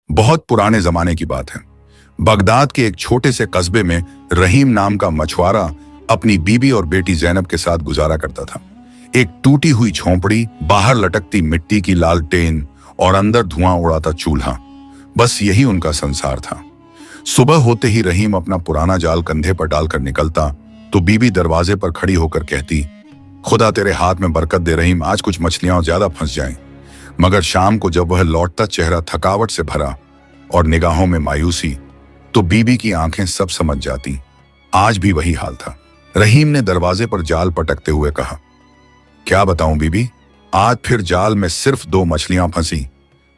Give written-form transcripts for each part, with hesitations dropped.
बहुत पुराने जमाने की बात है। बगदाद के एक छोटे से कस्बे में रहीम नाम का मछुआरा अपनी बीबी और बेटी जैनब के साथ गुजारा करता था। एक टूटी हुई झोंपड़ी, बाहर लटकती मिट्टी की लालटेन और अंदर धुआं उड़ाता चूल्हा, बस यही उनका संसार था। सुबह होते ही रहीम अपना पुराना जाल कंधे पर डालकर निकलता तो बीबी दरवाजे पर खड़ी होकर कहती, खुदा तेरे हाथ में बरकत दे रहीम, आज कुछ मछलियां ज्यादा फंस जाएं। मगर शाम को जब वह लौटता, चेहरा थकावट से भरा और निगाहों में मायूसी, तो बीबी की आंखें सब समझ जाती। आज भी वही हाल था। रहीम ने दरवाजे पर जाल पटकते हुए कहा, क्या बताऊं बीबी, आज फिर जाल में सिर्फ 2 मछलियां फंसी।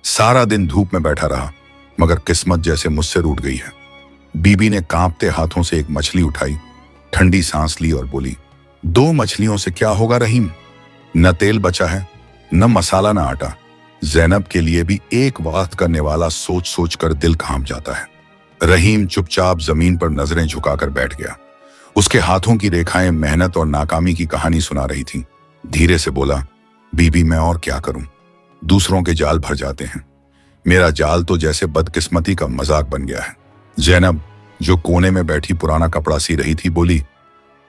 सारा दिन धूप में बैठा रहा, मगर किस्मत जैसे मुझसे रूठ गई है। बीबी ने कांपते हाथों से एक मछली उठाई, ठंडी सांस ली और बोली, 2 मछलियों से क्या होगा रहीम, न तेल बचा है, न मसाला, न आटा। जैनब के लिए भी एक वक्त करने वाला सोच सोच कर दिल कांप जाता है। रहीम चुपचाप जमीन पर नजरें झुकाकर बैठ गया। उसके हाथों की रेखाएं मेहनत और नाकामी की कहानी सुना रही थीं। धीरे से बोला, बीबी मैं और क्या करूं, दूसरों के जाल भर जाते हैं, मेरा जाल तो जैसे बदकिस्मती का मजाक बन गया है। जैनब, जो कोने में बैठी पुराना कपड़ा सी रही थी, बोली,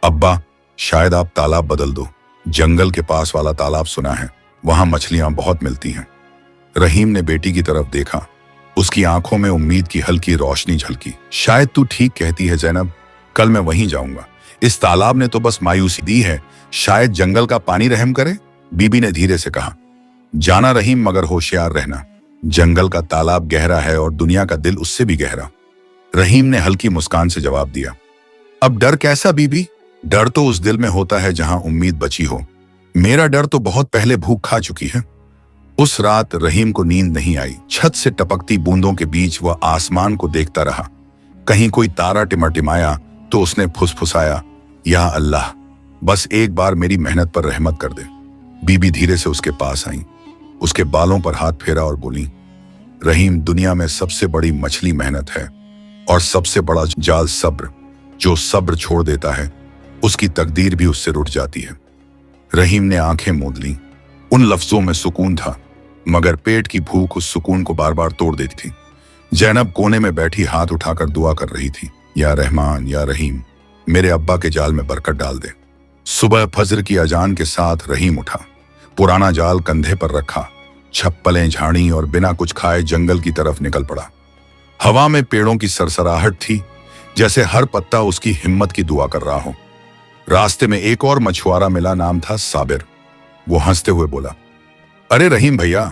अब्बा शायद आप तालाब बदल दो, जंगल के पास वाला तालाब सुना है, वहां मछलियां बहुत मिलती हैं। रहीम ने बेटी की तरफ देखा, उसकी आंखों में उम्मीद की हल्की रोशनी झलकी। शायद तू ठीक कहती है जैनब, कल मैं वहीं जाऊंगा। इस तालाब ने तो बस मायूसी दी है, शायद जंगल का पानी रहम करे। बीबी ने धीरे से कहा, जाना रहीम, मगर होशियार रहना, जंगल का तालाब गहरा है और दुनिया का दिल उससे भी गहरा। रहीम ने हल्की मुस्कान से जवाब दिया, अब डर कैसा बीबी, डर तो उस दिल में होता है जहां उम्मीद बची हो। मेरा डर तो बहुत पहले भूख खा चुकी है। उस रात रहीम को नींद नहीं आई। छत से टपकती बूंदों के बीच वह आसमान को देखता रहा। कहीं कोई तारा टिमटिमाया तो उसने फुसफुसाया, या अल्लाह, बस एक बार मेरी मेहनत पर रहमत कर दे। बीबी धीरे से उसके पास आई, उसके बालों पर हाथ फेरा और बोली, रहीम, दुनिया में सबसे बड़ी मछली मेहनत है और सबसे बड़ा जाल सब्र। जो सब्र छोड़ देता है उसकी तकदीर भी उससे रुठ जाती है। रहीम ने आंखें मूंद लीं। उन लफ्जों में सुकून था, मगर पेट की भूख उस सुकून को बार बार तोड़ देती थी। जैनब कोने में बैठी हाथ उठाकर दुआ कर रही थी, या रहमान, या रहीम, मेरे अब्बा के जाल में बरकत डाल दे। सुबह फजर की अजान के साथ रहीम उठा, पुराना जाल कंधे पर रखा, छप्पलें झाड़ी और बिना कुछ खाए जंगल की तरफ निकल पड़ा। हवा में पेड़ों की सरसराहट थी, जैसे हर पत्ता उसकी हिम्मत की दुआ कर रहा हो। रास्ते में एक और मछुआरा मिला, नाम था साबिर। वो हंसते हुए बोला, अरे रहीम भैया,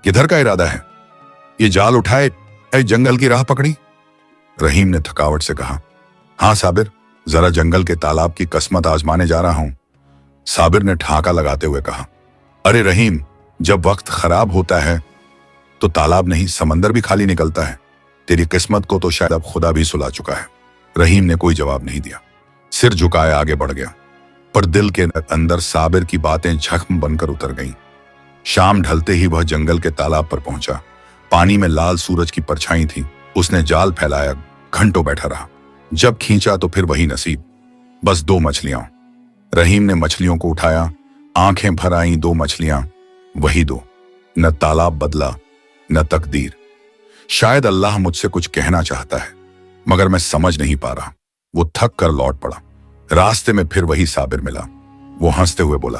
किधर का इरादा है, ये जाल उठाए जंगल की राह पकड़ी। रहीम ने थकावट से कहा, हाँ साबिर, जरा जंगल के तालाब की किस्मत आजमाने जा रहा हूं। साबिर ने ठहाका लगाते हुए कहा, अरे रहीम, जब वक्त खराब होता है तो तालाब नहीं, समंदर भी खाली निकलता है। तेरी किस्मत को तो शायद अब खुदा भी सुला चुका है। रहीम ने कोई जवाब नहीं दिया, सिर झुकाए आगे बढ़ गया, पर दिल के अंदर साबिर की बातें जख्म बनकर उतर गईं। शाम ढलते ही वह जंगल के तालाब पर पहुंचा। पानी में लाल सूरज की परछाई थी। उसने जाल फैलाया, घंटों बैठा रहा। जब खींचा तो फिर वही नसीब, बस 2 मछलियां। रहीम ने मछलियों को उठाया, आंखें भर आईं 2 मछलियां, वही 2। न तालाब बदला, न तकदीर। शायद अल्लाह मुझसे कुछ कहना चाहता है, मगर मैं समझ नहीं पा रहा। वो थक कर लौट पड़ा। रास्ते में फिर वही साबिर मिला। वो हंसते हुए बोला,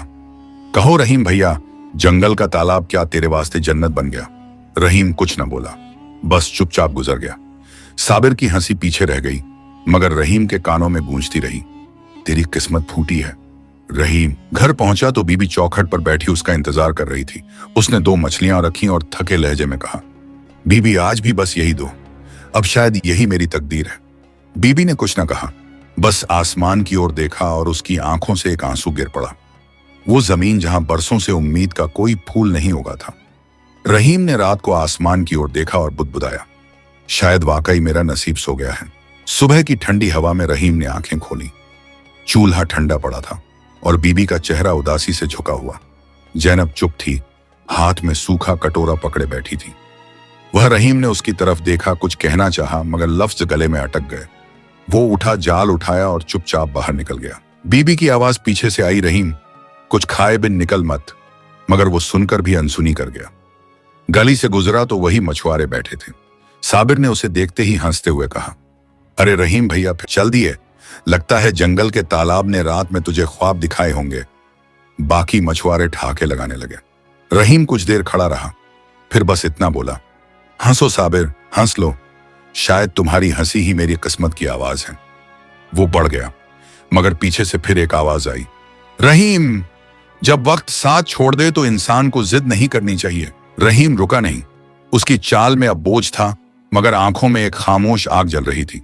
कहो रहीम भैया, जंगल का तालाब क्या तेरे वास्ते जन्नत बन गया। रहीम कुछ न बोला, बस चुपचाप गुजर गया। साबिर की हंसी पीछे रह गई, मगर रहीम के कानों में गूंजती रही, तेरी किस्मत फूटी है। रहीम घर पहुंचा तो बीबी चौखट पर बैठी उसका इंतजार कर रही थी। उसने 2 मछलियां रखी और थके लहजे में कहा, बीबी आज भी बस यही 2, अब शायद यही मेरी तकदीर है। बीबी ने कुछ न कहा, बस आसमान की ओर देखा और उसकी आंखों से एक आंसू गिर पड़ा। वो जमीन जहां बरसों से उम्मीद का कोई फूल नहीं उगा था। रहीम ने रात को आसमान की ओर देखा और बुदबुदाया, शायद वाकई मेरा नसीब सो गया है। सुबह की ठंडी हवा में रहीम ने आंखें खोली। चूल्हा ठंडा पड़ा था और बीबी का चेहरा उदासी से झुका हुआ। जैनब चुप थी, हाथ में सूखा कटोरा पकड़े बैठी थी। वह रहीम ने उसकी तरफ देखा, कुछ कहना चाहा, मगर लफ्ज गले में अटक गए। वो उठा, जाल उठाया और चुपचाप बाहर निकल गया। बीबी की आवाज पीछे से आई, रहीम कुछ खाए बिन निकल मत, मगर वो सुनकर भी अनसुनी कर गया। गली से गुजरा तो वही मछुआरे बैठे थे। साबिर ने उसे देखते ही हंसते हुए कहा, अरे रहीम भैया फिर चल दिए, लगता है जंगल के तालाब ने रात में तुझे ख्वाब दिखाए होंगे। बाकी मछुआरे ठहाके लगाने लगे। रहीम कुछ देर खड़ा रहा, फिर बस इतना बोला, हंसो साबिर, हंस लो, शायद तुम्हारी हंसी ही मेरी किस्मत की आवाज है। वो बढ़ गया, मगर पीछे से फिर एक आवाज आई, रहीम, जब वक्त साथ छोड़ दे तो इंसान को जिद नहीं करनी चाहिए। रहीम रुका नहीं। उसकी चाल में अब बोझ था, मगर आंखों में एक खामोश आग जल रही थी।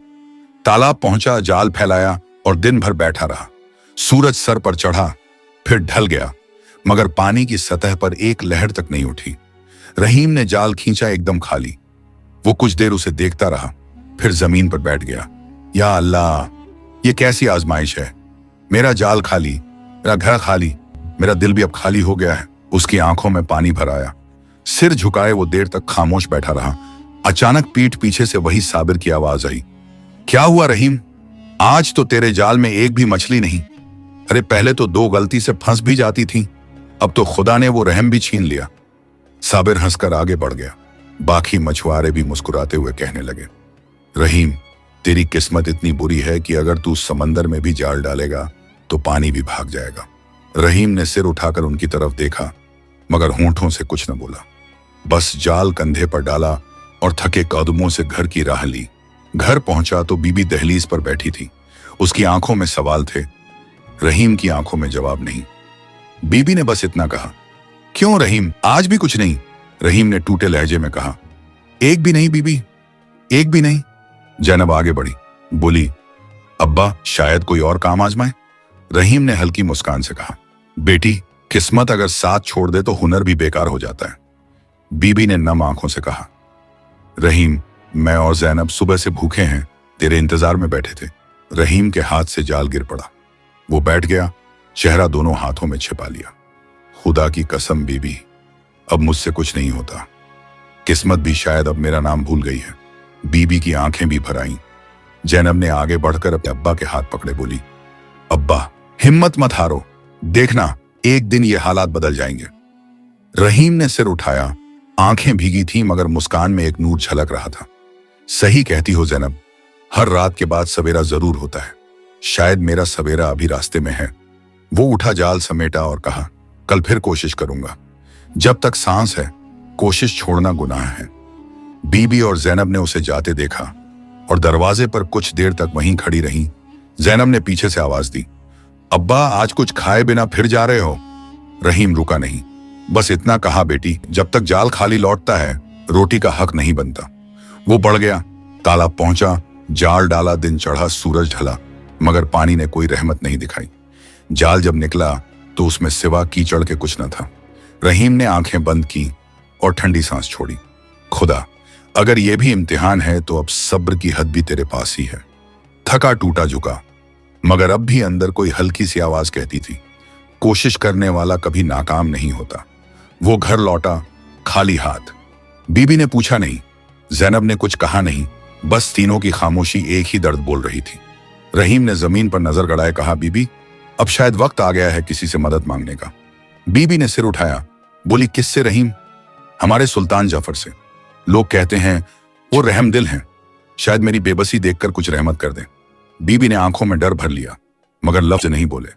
तालाब पहुंचा, जाल फैलाया और दिन भर बैठा रहा। सूरज सर पर चढ़ा, फिर ढल गया, मगर पानी की सतह पर एक लहर तक नहीं उठी। रहीम ने जाल खींचा, एकदम खाली। वो कुछ देर उसे देखता रहा, फिर जमीन पर बैठ गया। या अल्लाह, ये कैसी आजमाइश है। मेरा जाल खाली, मेरा घर खाली, मेरा दिल भी अब खाली हो गया है। उसकी आंखों में पानी भर आया। सिर झुकाए वो देर तक खामोश बैठा रहा। अचानक पीठ पीछे से वही साबिर की आवाज आई, क्या हुआ रहीम, आज तो तेरे जाल में एक भी मछली नहीं। अरे पहले तो 2 गलती से फंस भी जाती थी, अब तो खुदा ने वो रहम भी छीन लिया। साबिर हंसकर आगे बढ़ गया। बाकी मछुआरे भी मुस्कुराते हुए कहने लगे, रहीम, तेरी किस्मत इतनी बुरी है कि अगर तू समंदर में भी जाल डालेगा तो पानी भी भाग जाएगा। रहीम ने सिर उठाकर उनकी तरफ देखा, मगर होंठों से कुछ न बोला। बस जाल कंधे पर डाला और थके कदमों से घर की राह ली। घर पहुंचा तो बीबी दहलीज पर बैठी थी। उसकी आंखों में सवाल थे, रहीम की आंखों में जवाब नहीं। बीबी ने बस इतना कहा, क्यों रहीम, आज भी कुछ नहीं? रहीम ने टूटे लहजे में कहा, एक भी नहीं बीबी, एक भी नहीं। जैनब आगे बढ़ी, बोली, अब्बा शायद कोई और काम आजमाए। रहीम ने हल्की मुस्कान से कहा, बेटी, किस्मत अगर साथ छोड़ दे तो हुनर भी बेकार हो जाता है। बीबी ने नम आंखों से कहा, रहीम, मैं और जैनब सुबह से भूखे हैं, तेरे इंतजार में बैठे थे। रहीम के हाथ से जाल गिर पड़ा। वो बैठ गया, चेहरा दोनों हाथों में छिपा लिया। खुदा की कसम बीबी, अब मुझसे कुछ नहीं होता। किस्मत भी शायद अब मेरा नाम भूल गई है। बीबी की आंखें भी भर आईं। जैनब ने आगे बढ़कर अपने अब्बा के हाथ पकड़े बोली, अब्बा हिम्मत मत हारो, देखना एक दिन ये हालात बदल जाएंगे। रहीम ने सिर उठाया। आंखें भीगी थीं, मगर मुस्कान में एक नूर झलक रहा था। सही कहती हो जैनब, हर रात के बाद सवेरा जरूर होता है। शायद मेरा सवेरा अभी रास्ते में है। वो उठा, जाल समेटा और कहा, कल फिर कोशिश करूंगा। जब तक सांस है कोशिश छोड़ना गुनाह है। बीबी और जैनब ने उसे जाते देखा और दरवाजे पर कुछ देर तक वहीं खड़ी रहीं। जैनब ने पीछे से आवाज दी, अब्बा आज कुछ खाए बिना फिर जा रहे हो? रहीम रुका नहीं, बस इतना कहा, बेटी, जब तक जाल खाली लौटता है रोटी का हक नहीं बनता। वो बढ़ गया, तालाब पहुंचा, जाल डाला, दिन चढ़ा, सूरज ढला, मगर पानी ने कोई रहमत नहीं दिखाई। जाल जब निकला तो उसमें सिवा कीचड़ के कुछ न था। रहीम ने आंखें बंद की और ठंडी सांस छोड़ी। खुदा, अगर यह भी इम्तिहान है तो अब सब्र की हद भी तेरे पास ही है। थका टूटा झुका, मगर अब भी अंदर कोई हल्की सी आवाज कहती थी, कोशिश करने वाला कभी नाकाम नहीं होता। वो घर लौटा खाली हाथ। बीबी ने पूछा नहीं, जैनब ने कुछ कहा नहीं, बस तीनों की खामोशी एक ही दर्द बोल रही थी। रहीम ने जमीन पर नजर गड़ाए कहा, बीबी, अब शायद वक्त आ गया है किसी से मदद मांगने का। बीबी ने सिर उठाया, बोली, किससे रहीम? हमारे सुल्तान जाफर से। लोग कहते हैं वो रहम दिल हैं, शायद मेरी बेबसी देखकर कुछ रहमत कर दें। बीबी ने आंखों में डर भर लिया, मगर लफ्ज नहीं बोले।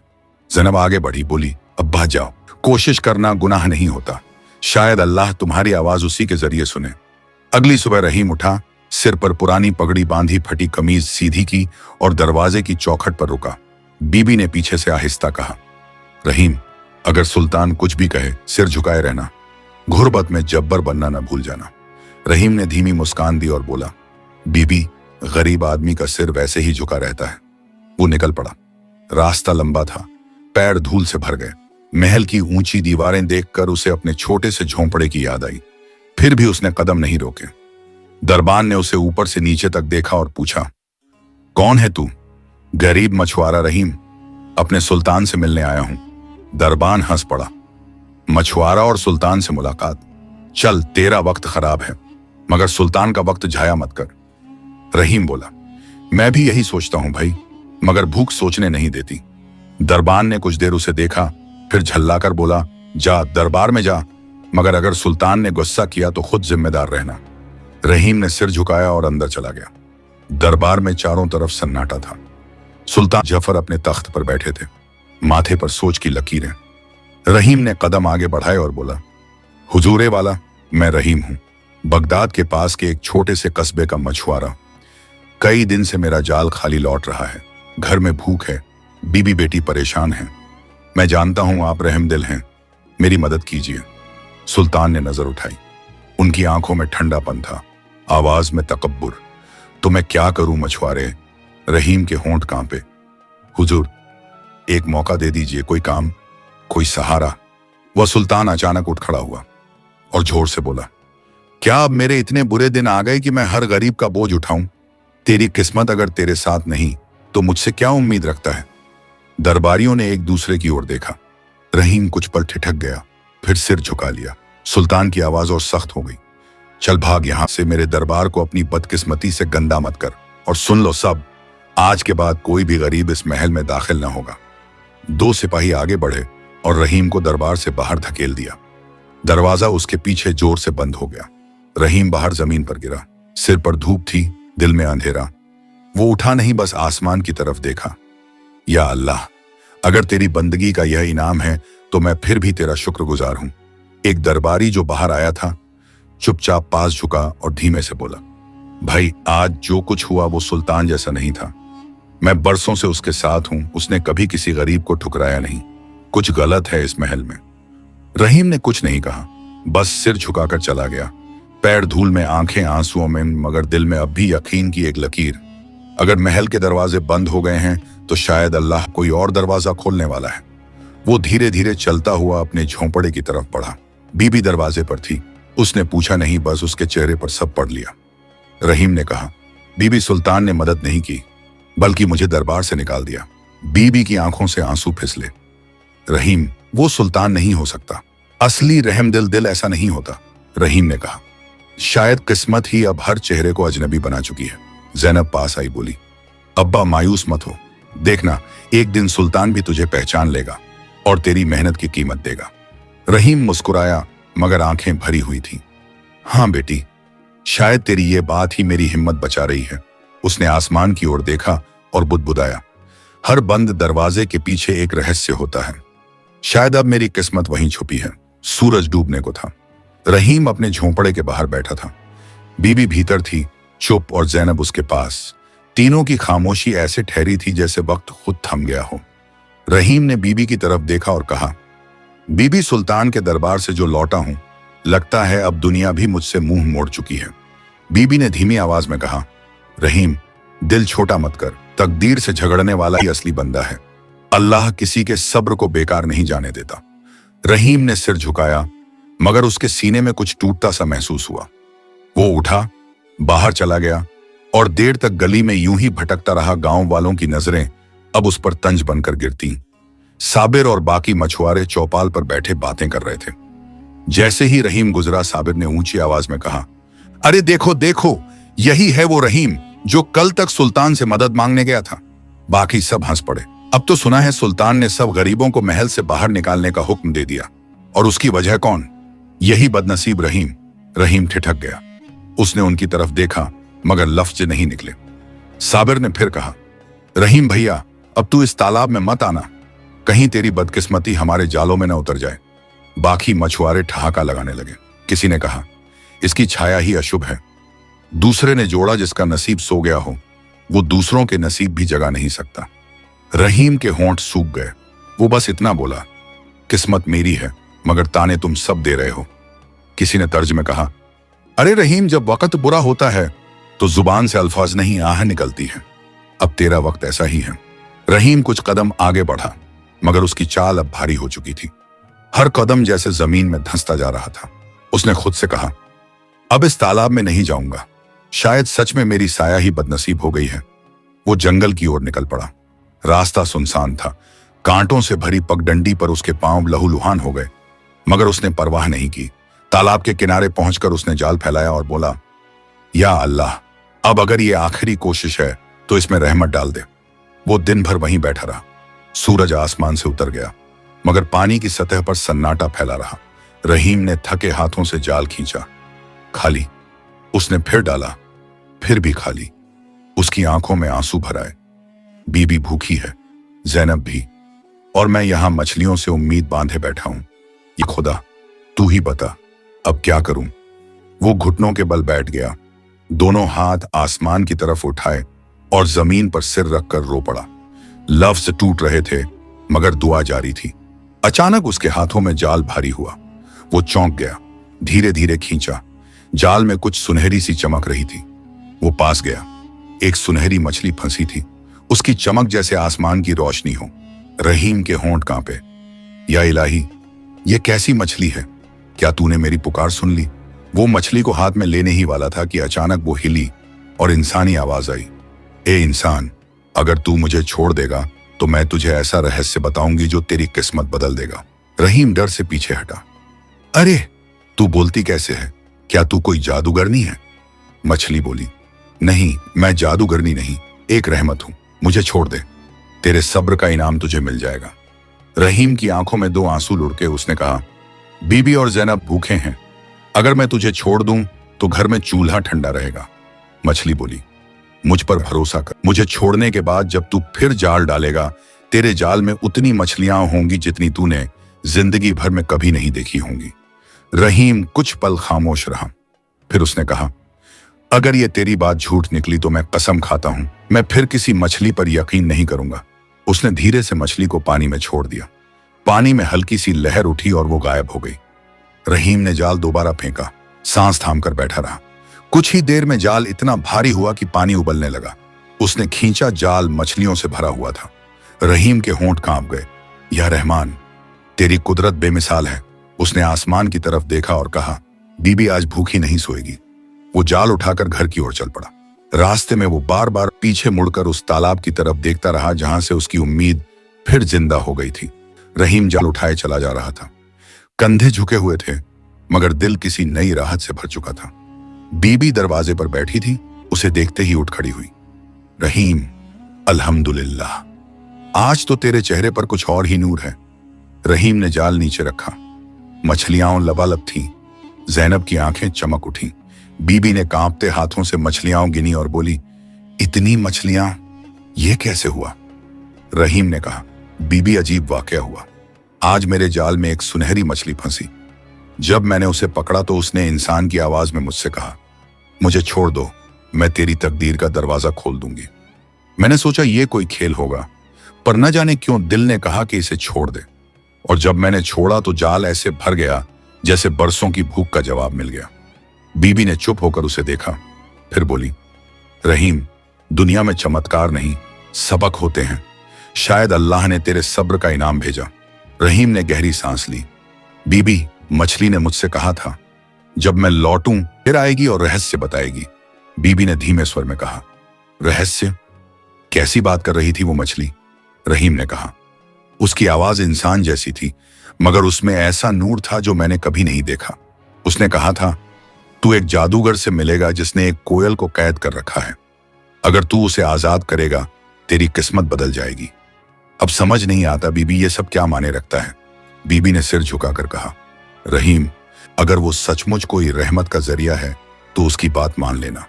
जैनब आगे बढ़ी, बोली, अब्बा जाओ, कोशिश करना गुनाह नहीं होता। शायद अल्लाह तुम्हारी आवाज उसी के जरिए सुने। अगली सुबह रहीम उठा, सिर पर पुरानी पगड़ी बांधी, फटी कमीज सीधी की और दरवाजे की चौखट पर रुका। बीबी ने पीछे से आहिस्ता कहा, रहीम, अगर सुल्तान कुछ भी कहे सिर झुकाए रहना, गुर्बत में जब्बर बनना न भूल जाना। रहीम ने धीमी मुस्कान दी और बोला, बीबी, गरीब आदमी का सिर वैसे ही झुका रहता है। वो निकल पड़ा। रास्ता लंबा था, पैर धूल से भर गए। महल की ऊंची दीवारें देखकर उसे अपने छोटे से झोंपड़े की याद आई। फिर भी उसने कदम नहीं रोके। दरबान ने उसे ऊपर से नीचे तक देखा और पूछा, कौन है तू? गरीब मछुआरा रहीम, अपने सुल्तान से मिलने आया हूं। दरबान हंस पड़ा, मछुआरा और सुल्तान से मुलाकात? चल, तेरा वक्त खराब है, मगर सुल्तान का वक्त जाया मत कर। रहीम बोला, मैं भी यही सोचता हूं भाई, मगर भूख सोचने नहीं देती। दरबान ने कुछ देर उसे देखा, फिर झल्लाकर बोला, जा दरबार में जा, मगर अगर सुल्तान ने गुस्सा किया तो खुद जिम्मेदार रहना। रहीम ने सिर झुकाया और अंदर चला गया। दरबार में चारों तरफ सन्नाटा था। सुल्तान जफर अपने तख्त पर बैठे थे, माथे पर सोच की लकीरें। रहीम ने कदम आगे बढ़ाए और बोला, हुजूरे वाला, मैं रहीम हूं, बगदाद के पास के एक छोटे से कस्बे का मछुआरा। कई दिन से मेरा जाल खाली लौट रहा है। घर में भूख है, बीबी बेटी परेशान है। मैं जानता हूं आप रहमदिल हैं, मेरी मदद कीजिए। सुल्तान ने नजर उठाई। उनकी आंखों में ठंडापन था, आवाज में तकब्बुर। तो मैं क्या करूं मछुआरे? रहीम के होंठ कांपे। हुजूर, एक मौका दे दीजिए, कोई काम, कोई सहारा। वह सुल्तान अचानक उठ खड़ा हुआ और जोर से बोला, क्या अब मेरे इतने बुरे दिन आ गए कि मैं हर गरीब का बोझ उठाऊं? तेरी किस्मत अगर तेरे साथ नहीं तो मुझसे क्या उम्मीद रखता है? दरबारियों ने एक दूसरे की ओर देखा। रहीम कुछ पल ठिठक गया, फिर सिर झुका लिया। सुल्तान की आवाज और सख्त हो गई, चल भाग यहां से, मेरे दरबार को अपनी बदकिस्मती से गंदा मत कर। और सुन लो सब, आज के बाद कोई भी गरीब इस महल में दाखिल न होगा। दो सिपाही आगे बढ़े और रहीम को दरबार से बाहर धकेल दिया। दरवाजा उसके पीछे जोर से बंद हो गया। रहीम बाहर जमीन पर गिरा। सिर पर धूप थी, दिल में अंधेरा। वो उठा नहीं, बस आसमान की तरफ देखा। या अल्लाह, अगर तेरी बंदगी का यह इनाम है तो मैं फिर भी तेरा शुक्रगुजार हूं। एक दरबारी जो बाहर आया था चुपचाप पास झुका और धीमे से बोला, भाई, आज जो कुछ हुआ वो सुल्तान जैसा नहीं था। मैं बरसों से उसके साथ हूं, उसने कभी किसी गरीब को ठुकराया नहीं। कुछ गलत है इस महल में। रहीम ने कुछ नहीं कहा, बस सिर झुकाकर चला गया। पैर धूल में, आंखें आंसुओं में, मगर दिल में अब भी यकीन की एक लकीर। अगर महल के दरवाजे बंद हो गए हैं तो शायद अल्लाह कोई और दरवाजा खोलने वाला है। वो धीरे धीरे चलता हुआ अपने झोंपड़े की तरफ बढ़ा। बीबी दरवाजे पर थी। उसने पूछा नहीं, बस उसके चेहरे पर सब पढ़ लिया। रहीम ने कहा, बीबी, सुल्तान ने मदद नहीं की बल्कि मुझे दरबार से निकाल दिया। बीबी की आंखों से आंसू फिसले। रहीम, वो सुल्तान नहीं हो सकता। असली रहमदिल दिल ऐसा नहीं होता। रहीम ने कहा, शायद किस्मत ही अब हर चेहरे को अजनबी बना चुकी है। ज़ैनब पास आई, बोली, अब्बा मायूस मत हो, देखना एक दिन सुल्तान भी तुझे पहचान लेगा और तेरी मेहनत की कीमत देगा। रहीम मुस्कुराया मगर आंखें भरी हुई थीं। हाँ बेटी, शायद तेरी ये बात ही मेरी हिम्मत बचा रही है। उसने आसमान की ओर देखा और बुदबुदाया, हर बंद दरवाजे के पीछे एक रहस्य होता है। शायद अब मेरी किस्मत वहीं छुपी है। सूरज डूबने को था। रहीम अपने झोंपड़े के बाहर बैठा था। बीबी भीतर थी, चुप, और ज़ैनब उसके पास। तीनों की खामोशी ऐसे ठहरी थी जैसे वक्त खुद थम गया हो। रहीम ने बीबी की तरफ देखा और कहा, बीबी, सुल्तान के दरबार से जो लौटा हूं, लगता है अब दुनिया भी मुझसे मुंह मोड़ चुकी है। बीबी ने धीमी आवाज में कहा, रहीम, दिल छोटा मत कर। तकदीर से झगड़ने वाला ही असली बंदा है। अल्लाह किसी के सब्र को बेकार नहीं जाने देता। रहीम ने सिर झुकाया मगर उसके सीने में कुछ टूटता सा महसूस हुआ। वो उठा, बाहर चला गया और देर तक गली में यूं ही भटकता रहा। गांव वालों की नजरें अब उस पर तंज बनकर गिरती। साबिर और बाकी मछुआरे चौपाल पर बैठे बातें कर रहे थे। जैसे ही रहीम गुजरा, साबिर ने ऊंची आवाज में कहा, अरे देखो देखो, यही है वो रहीम जो कल तक सुल्तान से मदद मांगने गया था। बाकी सब हंस पड़े। अब तो सुना है सुल्तान ने सब गरीबों को महल से बाहर निकालने का हुक्म दे दिया। और उसकी वजह कौन? यही बदनसीब रहीम। रहीम ठिठक गया। उसने उनकी तरफ देखा मगर लफ्ज नहीं निकले। साबिर ने फिर कहा, रहीम भैया, अब तू इस तालाब में मत आना, कहीं तेरी बदकिस्मती हमारे जालों में न उतर जाए। बाकी मछुआरे ठहाका लगाने लगे। किसी ने कहा, इसकी छाया ही अशुभ है। दूसरे ने जोड़ा, जिसका नसीब सो गया हो वो दूसरों के नसीब भी जगा नहीं सकता। रहीम के होंठ सूख गए। वो बस इतना बोला, किस्मत मेरी है मगर ताने तुम सब दे रहे हो। किसी ने तर्ज में कहा, अरे रहीम, जब वक्त बुरा होता है तो जुबान से अल्फाज नहीं, आह निकलती है। अब तेरा वक्त ऐसा ही है। रहीम कुछ कदम आगे बढ़ा मगर उसकी चाल अब भारी हो चुकी थी। हर कदम जैसे जमीन में धंसता जा रहा था। उसने खुद से कहा, अब इस तालाब में नहीं जाऊंगा। शायद सच में मेरी साया ही बदनसीब हो गई है। वो जंगल की ओर निकल पड़ा। रास्ता सुनसान था। कांटों से भरी पगडंडी पर उसके पांव लहूलुहान हो गए मगर उसने परवाह नहीं की। तालाब के किनारे पहुंचकर उसने जाल फैलाया और बोला, या अल्लाह, अब अगर ये आखिरी कोशिश है तो इसमें रहमत डाल दे। वो दिन भर वहीं बैठा रहा। सूरज आसमान से उतर गया मगर पानी की सतह पर सन्नाटा फैला रहा। रहीम ने थके हाथों से जाल खींचा, खाली। उसने फिर डाला, फिर भी खाली। उसकी आंखों में आंसू भर आए। बीबी भूखी है, जैनब भी, और मैं यहां मछलियों से उम्मीद बांधे बैठा हूं। ये खुदा, तू ही बता, अब क्या करूं? वो घुटनों के बल बैठ गया, दोनों हाथ आसमान की तरफ उठाए और जमीन पर सिर रखकर रो पड़ा। लफ्ज टूट रहे थे मगर दुआ जारी थी। अचानक उसके हाथों में जाल भारी हुआ। वो चौंक गया, धीरे धीरे खींचा। जाल में कुछ सुनहरी सी चमक रही थी। वो पास गया। एक सुनहरी मछली फंसी थी, उसकी चमक जैसे आसमान की रोशनी हो। रहीम के होंठ कांपे। या इलाही, ये कैसी मछली है? क्या तूने मेरी पुकार सुन ली? वो मछली को हाथ में लेने ही वाला था कि अचानक वो हिली और इंसानी आवाज आई। ए इंसान, अगर तू मुझे छोड़ देगा तो मैं तुझे ऐसा रहस्य बताऊंगी जो तेरी किस्मत बदल देगा। रहीम डर से पीछे हटा। अरे, तू बोलती कैसे है? क्या तू कोई जादूगरनी है? मछली बोली, नहीं, मैं जादूगरनी नहीं, एक रहमत हूं। मुझे छोड़ दे, तेरे सब्र का इनाम तुझे मिल जाएगा। रहीम की आंखों में 2 आंसू लुढ़के उसने कहा, बीबी और जैनब भूखे हैं, अगर मैं तुझे छोड़ दूं तो घर में चूल्हा ठंडा रहेगा। मछली बोली, मुझ पर भरोसा कर, मुझे छोड़ने के बाद जब तू फिर जाल डालेगा, तेरे जाल में उतनी मछलियां होंगी जितनी तूने जिंदगी भर में कभी नहीं देखी होंगी। रहीम कुछ पल खामोश रहा, फिर उसने कहा, अगर ये तेरी बात झूठ निकली तो मैं कसम खाता हूं, मैं फिर किसी मछली पर यकीन नहीं करूंगा। उसने धीरे से मछली को पानी में छोड़ दिया। पानी में हल्की सी लहर उठी और वो गायब हो गई। रहीम ने जाल दोबारा फेंका, सांस थामकर बैठा रहा। कुछ ही देर में जाल इतना भारी हुआ कि पानी उबलने लगा। उसने खींचा, जाल मछलियों से भरा हुआ था। रहीम के होंठ कांप गए। या रहमान, तेरी कुदरत बेमिसाल है। उसने आसमान की तरफ देखा और कहा, बीबी आज भूखी नहीं सोएगी। वो जाल उठाकर घर की ओर चल पड़ा। रास्ते में वो बार बार पीछे मुड़कर उस तालाब की तरफ देखता रहा जहां से उसकी उम्मीद फिर जिंदा हो गई थी। रहीम जाल उठाए चला जा रहा था। कंधे झुके हुए थे मगर दिल किसी नई राहत से भर चुका था। बीबी दरवाजे पर बैठी थी, उसे देखते ही उठ खड़ी हुई। रहीम, अल्हम्दुलिल्लाह, आज तो तेरे चेहरे पर कुछ और ही नूर है। रहीम ने जाल नीचे रखा। मछलियां लबालब थीं। जैनब की आंखें चमक उठी। बीबी ने कांपते हाथों से मछलियां गिनी और बोली, इतनी मछलियां, ये कैसे हुआ? रहीम ने कहा, बीबी, अजीब वाकया हुआ। आज मेरे जाल में एक सुनहरी मछली फंसी। जब मैंने उसे पकड़ा तो उसने इंसान की आवाज में मुझसे कहा, मुझे छोड़ दो, मैं तेरी तकदीर का दरवाजा खोल दूंगी। मैंने सोचा ये कोई खेल होगा, पर न जाने क्यों दिल ने कहा कि इसे छोड़ दे। और जब मैंने छोड़ा तो जाल ऐसे भर गया जैसे बरसों की भूख का जवाब मिल गया। बीबी ने चुप होकर उसे देखा, फिर बोली, रहीम, दुनिया में चमत्कार नहीं, सबक होते हैं। शायद अल्लाह ने तेरे सब्र का इनाम भेजा। रहीम ने गहरी सांस ली। बीबी, मछली ने मुझसे कहा था, जब मैं लौटूं फिर आएगी और रहस्य बताएगी। बीबी ने धीमे स्वर में कहा, रहस्य? कैसी बात कर रही थी वो मछली? रहीम ने कहा। उसकी आवाज इंसान जैसी थी मगर उसमें ऐसा नूर था जो मैंने कभी नहीं देखा। उसने कहा था, तू एक जादूगर से मिलेगा जिसने एक कोयल को कैद कर रखा है। अगर तू उसे आजाद करेगा तेरी किस्मत बदल जाएगी। अब समझ नहीं आता बीबी, ये सब क्या माने रखता है? बीबी ने सिर झुकाकर कहा, रहीम, अगर वो सचमुच कोई रहमत का जरिया है तो उसकी बात मान लेना।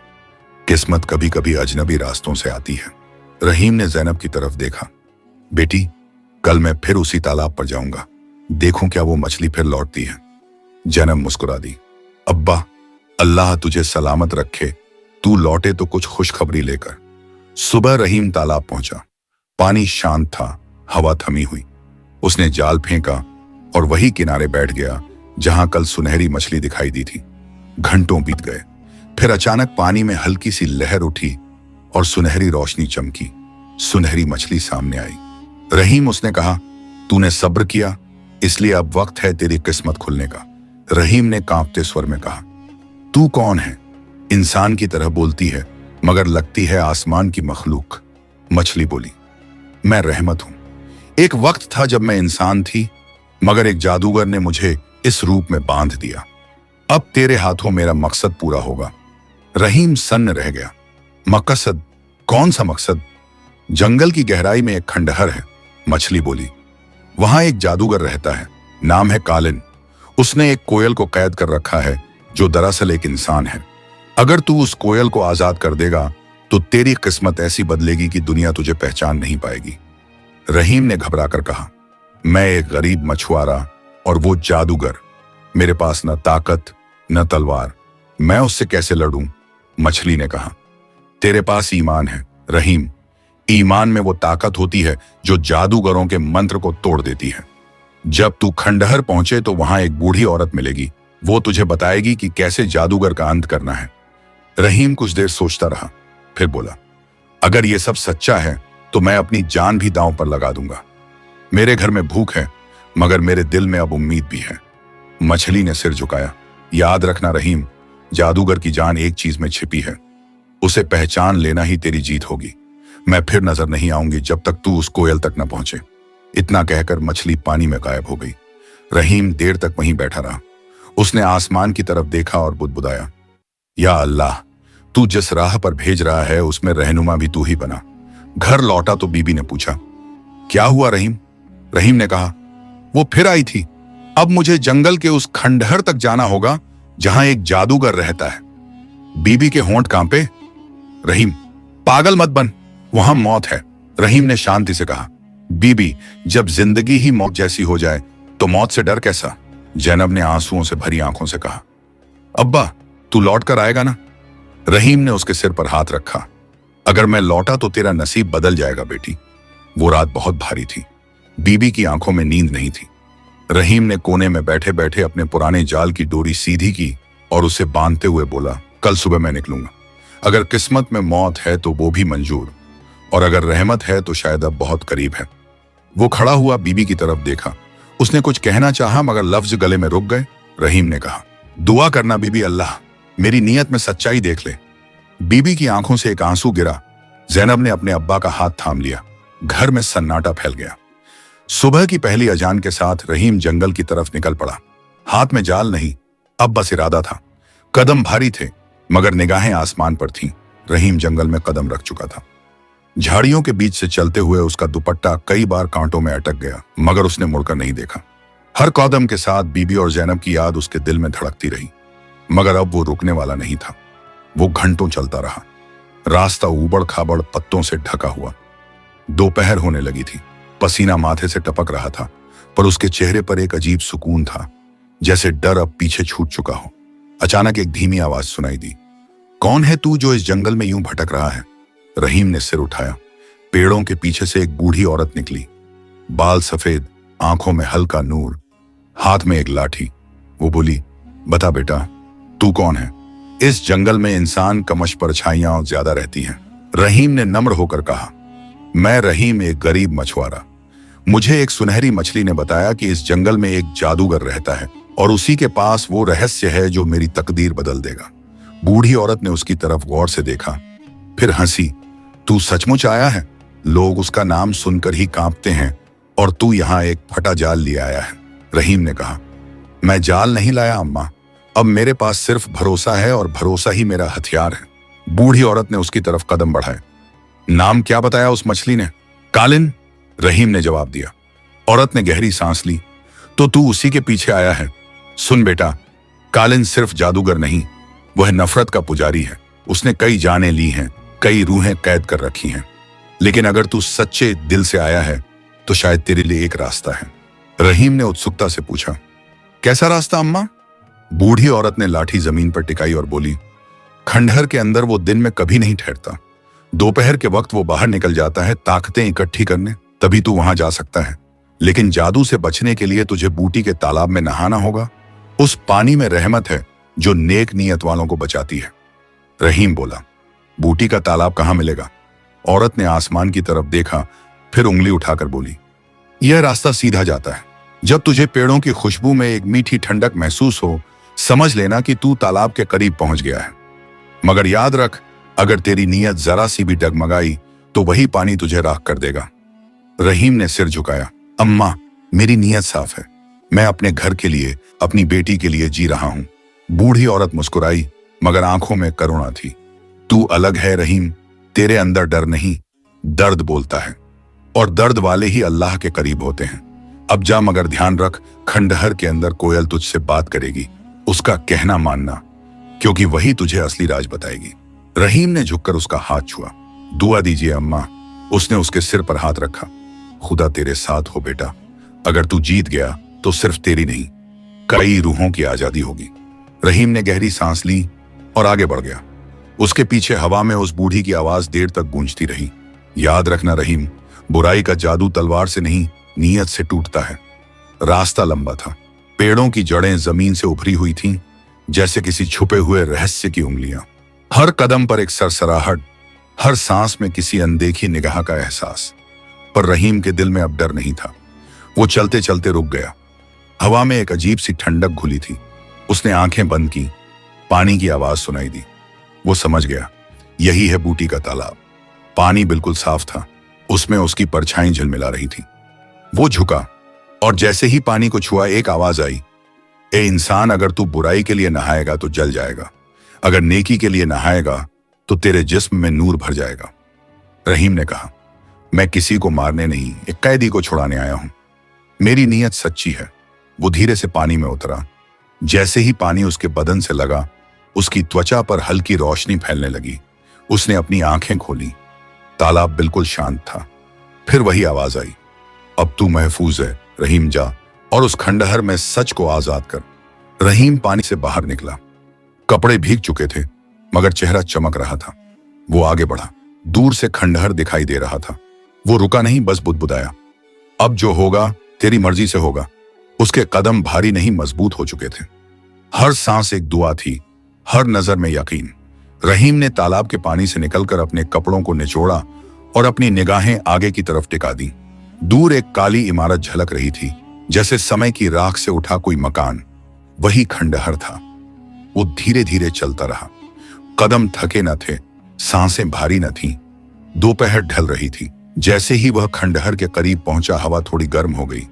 किस्मत कभी कभी अजनबी रास्तों से आती है। रहीम ने जैनब की तरफ देखा। बेटी, कल मैं फिर उसी तालाब पर जाऊंगा, देखूं क्या वो मछली फिर लौटती है। जैनब मुस्कुरा दी। अब्बा, अल्लाह तुझे सलामत रखे, तू लौटे तो कुछ खुशखबरी लेकर। सुबह रहीम तालाब पहुंचा। पानी शांत था, हवा थमी हुई। उसने जाल फेंका और वही किनारे बैठ गया जहां कल सुनहरी मछली दिखाई दी थी। घंटों बीत गए, फिर अचानक पानी में हल्की सी लहर उठी और सुनहरी रोशनी चमकी। सुनहरी मछली सामने आई। रहीम, उसने कहा, तूने सब्र किया, इसलिए अब वक्त है तेरी किस्मत खुलने का। रहीम ने कांपते स्वर में कहा, तू कौन है? इंसान की तरह बोलती है मगर लगती है आसमान की मखलूक। मछली बोली, मैं रहमत हूं। एक वक्त था जब मैं इंसान थी मगर एक जादूगर ने मुझे इस रूप में बांध दिया। अब तेरे हाथों मेरा मकसद पूरा होगा। रहीम सन्न रह गया। मकसद? कौन सा मकसद? जंगल की गहराई में एक खंडहर है, मछली बोली। वहां एक जादूगर रहता है, नाम है कालिन। उसने एक कोयल को कैद कर रखा है जो दरअसल एक इंसान है। अगर तू उस कोयल को आजाद कर देगा तो तेरी किस्मत ऐसी बदलेगी कि दुनिया तुझे पहचान नहीं पाएगी। रहीम ने घबराकर कहा, मैं एक गरीब मछुआरा और वो जादूगर, मेरे पास न ताकत न तलवार, मैं उससे कैसे लड़ूं? मछली ने कहा, तेरे पास ईमान है रहीम। ईमान में वो ताकत होती है जो जादूगरों के मंत्र को तोड़ देती है। जब तू खंडहर पहुंचे तो वहां एक बूढ़ी औरत मिलेगी, वो तुझे बताएगी कि कैसे जादूगर का अंत करना है। रहीम कुछ देर सोचता रहा, फिर बोला, अगर ये सब सच्चा है तो मैं अपनी जान भी दांव पर लगा दूंगा। मेरे घर में भूख है मगर मेरे दिल में अब उम्मीद भी है। मछली ने सिर झुकाया, याद रखना रहीम, जादूगर की जान एक चीज में छिपी है, उसे पहचान लेना ही तेरी जीत होगी। मैं फिर नजर नहीं आऊंगी जब तक तू उस कोयल तक न पहुंचे। इतना कहकर मछली पानी में गायब हो गई। रहीम देर तक वहीं बैठा रहा। उसने आसमान की तरफ देखा और बुदबुदाया, या अल्लाह, तू जिस राह पर भेज रहा है उसमें रहनुमा भी तू ही बना। घर लौटा तो बीबी ने पूछा, क्या हुआ रहीम? रहीम ने कहा, वो फिर आई थी। अब मुझे जंगल के उस खंडहर तक जाना होगा जहां एक जादूगर रहता है। बीबी के होंठ कांपे। रहीम, पागल मत बन, वहां मौत है। रहीम ने शांति से कहा, बीबी, जब जिंदगी ही मौत जैसी हो जाए तो मौत से डर कैसा? जैनब ने आंसुओं से भरी आंखों से कहा, अब्बा, तू लौट कर आएगा ना? रहीम ने उसके सिर पर हाथ रखा। अगर मैं लौटा तो तेरा नसीब बदल जाएगा बेटी। वो रात बहुत भारी थी। बीबी की आंखों में नींद नहीं थी। रहीम ने कोने में बैठे बैठे अपने पुराने जाल की डोरी सीधी की और उसे बांधते हुए बोला, कल सुबह मैं निकलूंगा। अगर किस्मत में मौत है तो वो भी मंजूर, और अगर रहमत है तो शायद अब बहुत करीब है। वो खड़ा हुआ बीबी की तरफ देखा। उसने कुछ कहना चाहा मगर लफ्ज गले में रुक गए। रहीम ने कहा, दुआ करना बीबी, अल्लाह मेरी नीयत में सच्चाई देख ले। बीबी की आंखों से एक आंसू गिरा। जैनब ने अपने अब्बा का हाथ थाम लिया। घर में सन्नाटा फैल गया। सुबह की पहली अजान के साथ रहीम जंगल की तरफ निकल पड़ा। हाथ में जाल नहीं, अब बस इरादा था। कदम भारी थे मगर निगाहें आसमान पर थीं। रहीम जंगल में कदम रख चुका था। झाड़ियों के बीच से चलते हुए उसका दुपट्टा कई बार कांटों में अटक गया मगर उसने मुड़कर नहीं देखा। हर कदम के साथ बीबी और जैनब की याद उसके दिल में धड़कती रही, मगर अब वो रुकने वाला नहीं था। वो घंटों चलता रहा। रास्ता ऊबड़ खाबड़ पत्तों से ढका हुआ। दोपहर होने लगी थी। पसीना माथे से टपक रहा था, पर उसके चेहरे पर एक अजीब सुकून था, जैसे डर अब पीछे छूट चुका हो। अचानक एक धीमी आवाज सुनाई दी, कौन है तू जो इस जंगल में यूं भटक रहा है? रहीम ने सिर उठाया। पेड़ों के पीछे से एक बूढ़ी औरत निकली। बाल सफेद, आंखों में हल्का नूर, हाथ में एक लाठी। वो बोली, बता बेटा, तू कौन है? इस जंगल में इंसान कमश परछाइयां ज्यादा रहती हैं। रहीम ने नम्र होकर कहा, मैं रहीम, एक गरीब मछुआरा। मुझे एक सुनहरी मछली ने बताया कि इस जंगल में एक जादूगर रहता है और उसी के पास वो रहस्य है जो मेरी तकदीर बदल देगा। बूढ़ी औरत ने उसकी तरफ गौर से देखा, फिर हंसी। तू सचमुच आया है? लोग उसका नाम सुनकर ही कांपते हैं और तू यहाँ एक फटा जाल लिए आया है। रहीम ने कहा, मैं जाल नहीं लाया अम्मा, अब मेरे पास सिर्फ भरोसा है और भरोसा ही मेरा हथियार है। बूढ़ी औरत ने उसकी तरफ कदम बढ़ाए। नाम क्या बताया उस मछली ने? कालिन, रहीम ने जवाब दिया। औरत ने गहरी सांस ली। तो तू उसी के पीछे आया है? सुन बेटा, कालिन सिर्फ जादूगर नहीं, वह नफरत का पुजारी है। उसने कई जानें ली हैं, कई रूहें कैद कर रखी हैं। लेकिन अगर तू सच्चे दिल से आया है तो शायद तेरे लिए एक रास्ता है। रहीम ने उत्सुकता से पूछा, कैसा रास्ता अम्मा? बूढ़ी औरत ने लाठी जमीन पर टिकाई और बोली, खंडहर के अंदर वो दिन में कभी नहीं ठहरता। दोपहर के वक्त वो बाहर निकल जाता है ताकतें इकट्ठी करने, तभी तू वहां जा सकता है। लेकिन जादू से बचने के लिए तुझे बूटी के तालाब में नहाना होगा। उस पानी में रहमत है जो नेक नीयत वालों को बचाती है। रहीम बोला, बूटी का तालाब कहाँ मिलेगा? औरत ने आसमान की तरफ देखा, फिर उंगली उठाकर बोली, यह रास्ता सीधा जाता है। जब तुझे पेड़ों की खुशबू में एक मीठी ठंडक महसूस हो, समझ लेना कि तू तालाब के करीब पहुंच गया है। मगर याद रख, अगर तेरी नीयत जरा सी भी डगमगाई तो वही पानी तुझे राख कर देगा। रहीम ने सिर झुकाया, अम्मा, मेरी नीयत साफ है। मैं अपने घर के लिए, अपनी बेटी के लिए जी रहा हूं। बूढ़ी औरत मुस्कुराई, मगर आंखों में करुणा थी। तू अलग है रहीम, तेरे अंदर डर नहीं, दर्द बोलता है, और दर्द वाले ही अल्लाह के करीब होते हैं। अब जा, मगर ध्यान रख, खंडहर के अंदर कोयल तुझसे बात करेगी, उसका कहना मानना। क्योंकि वही तुझे असली राज बताएगी। रहीम ने झुककर उसका हाथ छुआ। दुआ दीजिए अम्मा। उसने उसके सिर पर हाथ रखा। खुदा तेरे साथ हो बेटा। अगर तू जीत गया तो सिर्फ तेरी नहीं, कई रूहों की आजादी होगी। रहीम ने गहरी सांस ली और आगे बढ़ गया। उसके पीछे हवा में उस बूढ़ी की आवाज देर तक गूंजती रही। याद रखना रहीम, बुराई का जादू तलवार से नहीं, नीयत से टूटता है। रास्ता लंबा था। पेड़ों की जड़ें जमीन से उभरी हुई थीं, जैसे किसी छुपे हुए रहस्य की उंगलियां। हर कदम पर एक सरसराहट, हर सांस में किसी अनदेखी निगाह का एहसास। पर रहीम के दिल में अब डर नहीं था। वो चलते चलते रुक गया। हवा में एक अजीब सी ठंडक घुली थी। उसने आंखें बंद की। पानी की आवाज सुनाई दी। वो समझ गया, यही है बूटी का तालाब। पानी बिल्कुल साफ था। उसमें उसकी परछाई झिलमिला रही थी। वो झुका और जैसे ही पानी को छुआ, एक आवाज आई, ए इंसान, अगर तू बुराई के लिए नहाएगा तो जल जाएगा, अगर नेकी के लिए नहाएगा तो तेरे जिस्म में नूर भर जाएगा। रहीम ने कहा, मैं किसी को मारने नहीं, एक कैदी को छुड़ाने आया हूं। मेरी नीयत सच्ची है। वो धीरे से पानी में उतरा। जैसे ही पानी उसके बदन से लगा, उसकी त्वचा पर हल्की रोशनी फैलने लगी। उसने अपनी आंखें खोली। तालाब बिल्कुल शांत था। फिर वही आवाज आई, अब तू महफूज है रहीम, जा और उस खंडहर में सच को आजाद कर। रहीम पानी से बाहर निकला। कपड़े भीग चुके थे मगर चेहरा चमक रहा था। वो आगे बढ़ा। दूर से खंडहर दिखाई दे रहा था। वो रुका नहीं, बस बुदबुदाया, अब जो होगा तेरी मर्जी से होगा। उसके कदम भारी नहीं, मजबूत हो चुके थे। हर सांस एक दुआ थी, हर नजर में यकीन। रहीम ने तालाब के पानी से निकलकर अपने कपड़ों को निचोड़ा और अपनी निगाहें आगे की तरफ टिका दी। दूर एक काली इमारत झलक रही थी, जैसे समय की राख से उठा कोई मकान। वही खंडहर था। वो धीरे धीरे चलता रहा। कदम थके न थे, सांसें भारी न थीं। दोपहर ढल रही थी। जैसे ही वह खंडहर के करीब पहुंचा, हवा थोड़ी गर्म हो गई।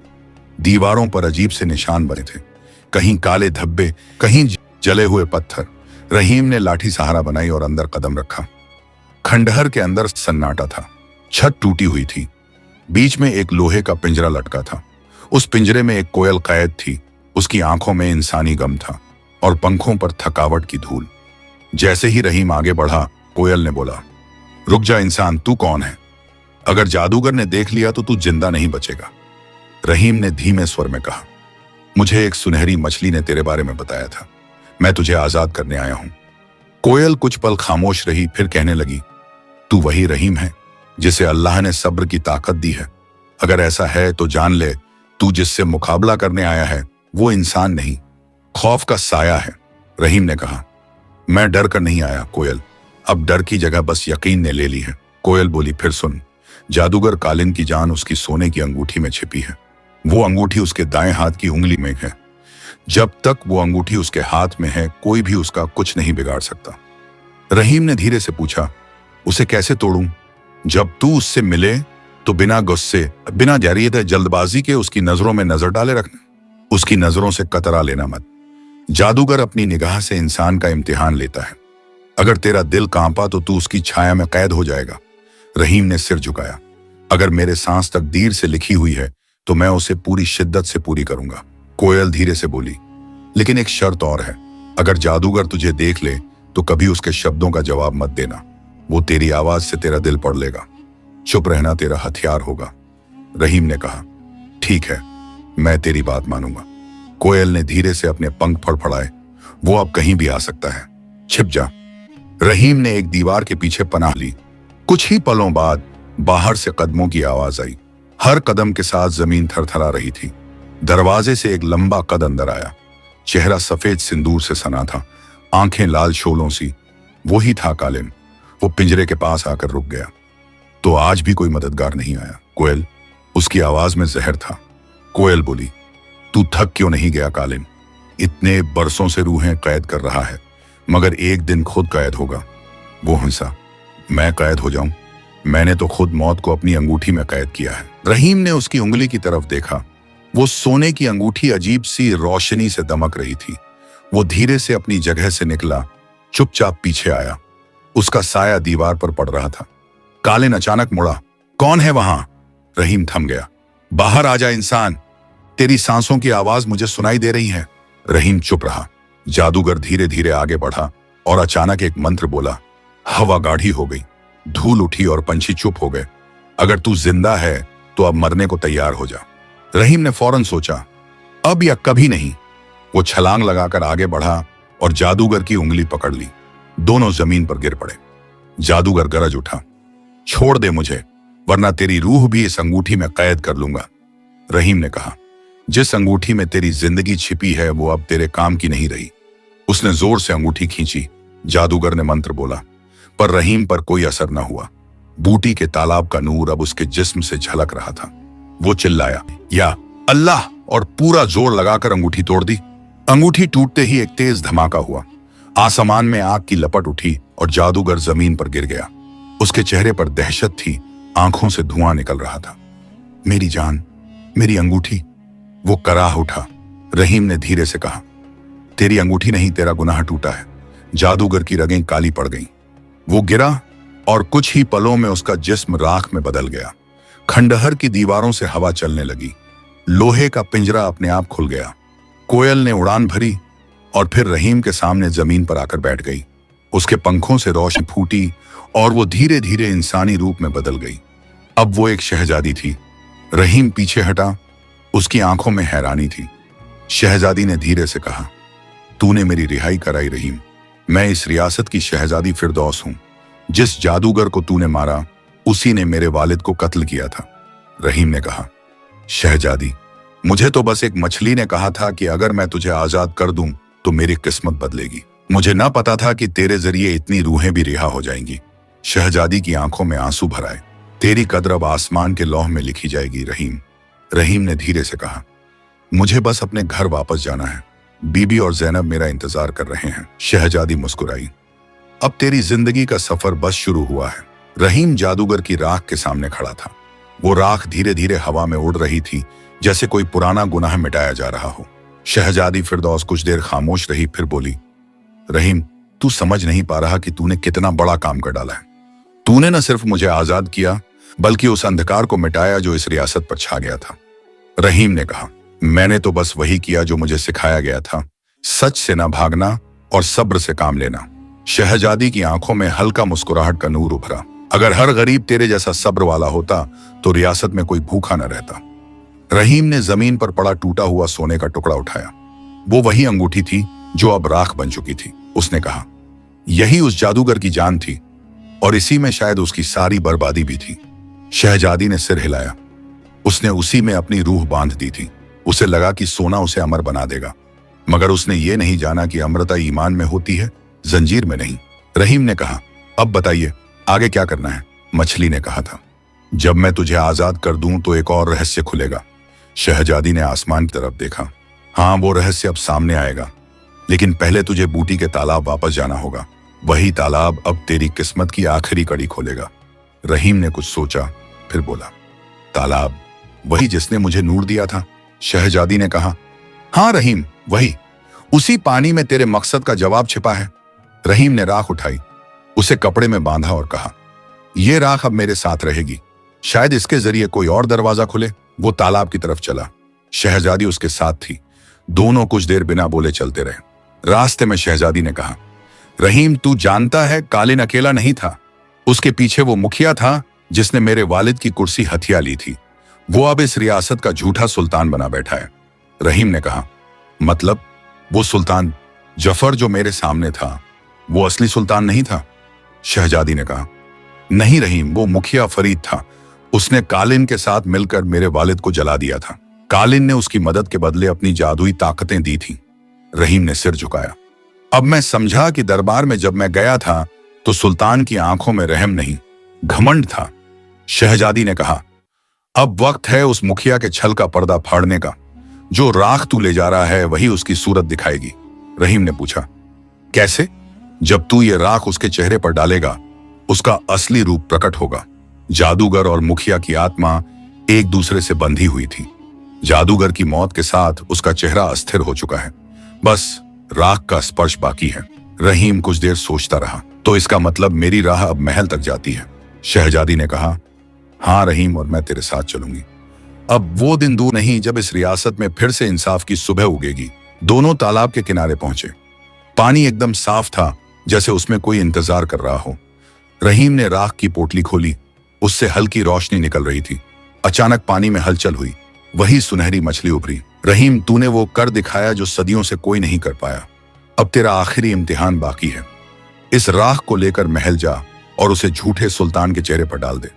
दीवारों पर अजीब से निशान बने थे, कहीं काले धब्बे, कहीं जले हुए पत्थर। रहीम ने लाठी सहारा बनाई और अंदर कदम रखा। खंडहर के अंदर सन्नाटा था। छत टूटी हुई थी। बीच में एक लोहे का पिंजरा लटका था। उस पिंजरे में एक कोयल कैद थी। उसकी आंखों में इंसानी गम था और पंखों पर थकावट की धूल। जैसे ही रहीम आगे बढ़ा, कोयल ने बोला, रुक जा इंसान, तू कौन है? अगर जादूगर ने देख लिया तो तू जिंदा नहीं बचेगा। रहीम ने धीमे स्वर में कहा, मुझे एक सुनहरी मछली ने तेरे बारे में बताया था। मैं तुझे आजाद करने आया हूं। कोयल कुछ पल खामोश रही, फिर कहने लगी, तू वही रहीम है जिसे अल्लाह ने सब्र की ताकत दी है। अगर ऐसा है तो जान ले, तू जिससे मुकाबला करने आया है वो इंसान नहीं, खौफ का साया है। रहीम ने कहा, मैं डर कर नहीं आया कोयल, अब डर की जगह बस यकीन ने ले ली है। कोयल बोली, फिर सुन, जादूगर कालिन की जान उसकी सोने की अंगूठी में छिपी है। वो अंगूठी उसके दाएं हाथ की उंगली में है। जब तक वो अंगूठी उसके हाथ में है, कोई भी उसका कुछ नहीं बिगाड़ सकता। रहीम ने धीरे से पूछा, उसे कैसे तोड़ूं? जब तू उससे मिले तो बिना गुस्से, बिना जारियत जल्दबाजी के उसकी नजरों में नजर डाले रखना। उसकी नजरों से कतरा लेना मत। जादूगर अपनी निगाह से इंसान का इम्तिहान लेता है। अगर तेरा दिल कांपा तो तू उसकी छाया में कैद हो जाएगा। रहीम ने सिर झुकाया। अगर मेरे सांस तकदीर से लिखी हुई है तो मैं उसे पूरी शिद्दत से पूरी करूंगा। कोयल धीरे से बोली, लेकिन एक शर्त और है। अगर जादूगर तुझे देख ले तो कभी उसके शब्दों का जवाब मत देना। वो तेरी आवाज से तेरा दिल पढ़ लेगा। चुप रहना तेरा हथियार होगा। रहीम ने कहा, ठीक है, मैं तेरी बात मानूंगा। कोयल ने धीरे से अपने पंख फड़फड़ाए। वो अब कहीं भी आ सकता है, छिप जा। रहीम ने एक दीवार के पीछे पनाह ली। कुछ ही पलों बाद बाहर से कदमों की आवाज आई। हर कदम के साथ जमीन थरथरा रही थी। दरवाजे से एक लंबा कद अंदर आया। चेहरा सफेद सिंदूर से सना था, आंखें लाल शोलों सी। वही था कालिन। वो पिंजरे के पास आकर रुक गया। तो आज भी कोई मददगार नहीं आया कोयल? उसकी आवाज में जहर था। कोयल बोली, तू थक क्यों नहीं गया कालिन? इतने बरसों से रूहें कैद कर रहा है, मगर एक दिन खुद कैद होगा। वो हंसा, मैं कैद हो जाऊं? मैंने तो खुद मौत को अपनी अंगूठी में कैद किया है। रहीम ने उसकी उंगली की तरफ देखा। वो सोने की अंगूठी अजीब सी रोशनी से दमक रही थी। वो धीरे से अपनी जगह से निकला, चुपचाप पीछे आया। उसका साया दीवार पर पड़ रहा था। कालिन अचानक मुड़ा, कौन है वहां? रहीम थम गया। बाहर आ जा इंसान, तेरी सांसों की आवाज मुझे सुनाई दे रही है। रहीम चुप रहा। जादूगर धीरे धीरे आगे बढ़ा और अचानक एक मंत्र बोला। हवा गाढ़ी हो गई, धूल उठी और पंछी चुप हो गए। अगर तू जिंदा है तो अब मरने को तैयार हो जा। रहीम ने फौरन सोचा, अब या कभी नहीं। वो छलांग लगाकर आगे बढ़ा और जादूगर की उंगली पकड़ ली। दोनों जमीन पर गिर पड़े। जादूगर गरज उठा, छोड़ दे मुझे, वरना तेरी रूह भी इस अंगूठी में कैद कर लूंगा। रहीम ने कहा, जिस अंगूठी में तेरी जिंदगी छिपी है वो अब तेरे काम की नहीं रही। उसने जोर से अंगूठी खींची। जादूगर ने मंत्र बोला, पर रहीम पर कोई असर न हुआ। बूटी के तालाब का नूर अब उसके जिस्म से झलक रहा था। वो चिल्लाया, या अल्लाह, और पूरा जोर लगाकर अंगूठी तोड़ दी। अंगूठी टूटते ही एक तेज धमाका हुआ। आसमान में आग की लपट उठी और जादूगर जमीन पर गिर गया। उसके चेहरे पर दहशत थी, आंखों से धुआं निकल रहा था। मेरी जान, मेरी अंगूठी। वो कराह उठा। रहीम ने धीरे से कहा, तेरी अंगूठी नहीं, तेरा गुनाह टूटा है। जादूगर की रगें काली पड़ गईं। वो गिरा और कुछ ही पलों में उसका जिस्म राख में बदल गया। खंडहर की दीवारों से हवा चलने लगी। लोहे का पिंजरा अपने आप खुल गया। कोयल ने उड़ान भरी और फिर रहीम के सामने जमीन पर आकर बैठ गई। उसके पंखों से रोशनी फूटी और वो धीरे धीरे इंसानी रूप में बदल गई। अब वो एक शहजादी थी। रहीम पीछे हटा। उसकी आंखों में हैरानी थी। शहजादी ने धीरे से कहा, तूने मेरी रिहाई कराई रहीम। मैं इस रियासत की शहजादी फिरदौस हूं। जिस जादूगर को तूने मारा उसी ने मेरे वालिद को कत्ल किया था। रहीम ने कहा, शहजादी, मुझे तो बस एक मछली ने कहा था कि अगर मैं तुझे आजाद कर दूं तो मेरी किस्मत बदलेगी। मुझे ना पता था कि तेरे जरिए इतनी रूहें भी रिहा हो जाएंगी। शहजादी की आंखों में आंसू भर आए। तेरी कद्र अब आसमान के लौह में लिखी जाएगी रहीम। रहीम ने धीरे से कहा, मुझे बस अपने घर वापस जाना है। बीबी और जैनब मेरा इंतजार कर रहे हैं। शहजादी मुस्कुराई, अब तेरी जिंदगी का सफर बस शुरू हुआ है। रहीम जादूगर की राख के सामने खड़ा था। वो राख धीरे धीरे हवा में उड़ रही थी, जैसे कोई पुराना गुनाह मिटाया जा रहा हो। शहजादी फिरदौस कुछ देर खामोश रही, फिर बोली, रहीम, तू समझ नहीं पा रहा कि तूने कितना बड़ा काम कर डाला है। तूने न सिर्फ मुझे आजाद किया बल्कि उस अंधकार को मिटाया जो इस रियासत पर छा गया था। रहीम ने कहा, मैंने तो बस वही किया जो मुझे सिखाया गया था, सच से ना भागना और सब्र से काम लेना। शहजादी की आंखों में हल्का मुस्कुराहट का नूर उभरा। अगर हर गरीब तेरे जैसा सब्र वाला होता तो रियासत में कोई भूखा न रहता। रहीम ने जमीन पर पड़ा टूटा हुआ सोने का टुकड़ा उठाया। वो वही अंगूठी थी जो अब राख बन चुकी थी। उसने कहा, यही उस जादूगर की जान थी और इसी में शायद उसकी सारी बर्बादी भी थी। शहजादी ने सिर हिलाया। उसने उसी में अपनी रूह बांध दी थी। उसे लगा कि सोना उसे अमर बना देगा, मगर उसने ये नहीं जाना कि अमरता ईमान में होती है, जंजीर में नहीं। रहीम ने कहा, अब बताइए आगे क्या करना है। मछली ने कहा था, जब मैं तुझे आजाद कर दूं तो एक और रहस्य खुलेगा। शहजादी ने आसमान की तरफ देखा। हाँ, वो रहस्य अब सामने आएगा, लेकिन पहले तुझे बूटी के तालाब वापस जाना होगा। वही तालाब अब तेरी किस्मत की आखिरी कड़ी खोलेगा। रहीम ने कुछ सोचा, फिर बोला, तालाब? वही जिसने मुझे नूर दिया था? शहजादी ने कहा, हाँ रहीम, वही। उसी पानी में तेरे मकसद का जवाब छिपा है। रहीम ने राख उठाई, उसे कपड़े में बांधा और कहा, यह राख अब मेरे साथ रहेगी, शायद इसके जरिए कोई और दरवाजा खुले। वो तालाब की तरफ चला। शहजादी उसके साथ थी। दोनों कुछ देर बिना बोले चलते रहे। रास्ते में शहजादी ने कहा, रहीम, तू जानता है कालिन अकेला नहीं था। उसके पीछे वो मुखिया था जिसने मेरे वालिद की कुर्सी हथिया ली थी। वो अब इस रियासत का झूठा सुल्तान बना बैठा है। रहीम ने कहा, मतलब? वो सुल्तान जफर जो मेरे सामने था, वो असली सुल्तान नहीं था? शहजादी ने कहा, नहीं रहीम, वो मुखिया फरीद था। उसने कालिन के साथ मिलकर मेरे वालिद को जला दिया था। कालिन ने उसकी मदद के बदले अपनी जादुई ताकतें दी थी। रहीम ने सिर झुकाया। अब मैं समझा कि दरबार में जब मैं गया था तो सुल्तान की आंखों में रहम नहीं, घमंड था। शहजादी ने कहा, अब वक्त है उस मुखिया के छल का पर्दा फाड़ने का। जो राख तू ले जा रहा है वही उसकी सूरत दिखाएगी। रहीम ने पूछा, कैसे? जब तू ये राख उसके चेहरे पर डालेगा उसका असली रूप प्रकट होगा। जादूगर और मुखिया की आत्मा एक दूसरे से बंधी हुई थी। जादूगर की मौत के साथ उसका चेहरा अस्थिर हो चुका है, बस राख का स्पर्श बाकी है। रहीम कुछ देर सोचता रहा। तो इसका मतलब मेरी राह अब महल तक जाती है? शहजादी ने कहा, हाँ रहीम, और मैं तेरे साथ चलूंगी। अब वो दिन दूर नहीं जब इस रियासत में फिर से इंसाफ की सुबह उगेगी। दोनों तालाब के किनारे पहुंचे। पानी एकदम साफ था, जैसे उसमें कोई इंतजार कर रहा हो। रहीम ने राख की पोटली खोली, उससे हल्की रोशनी निकल रही थी। अचानक पानी में हलचल हुई, वही सुनहरी मछली उभरी। रहीम, तूने वो कर दिखाया जो सदियों से कोई नहीं कर पाया। अब तेरा आखिरी इम्तिहान बाकी है। इस राख को लेकर महल जा और उसे झूठे सुल्तान के चेहरे पर डाल दे।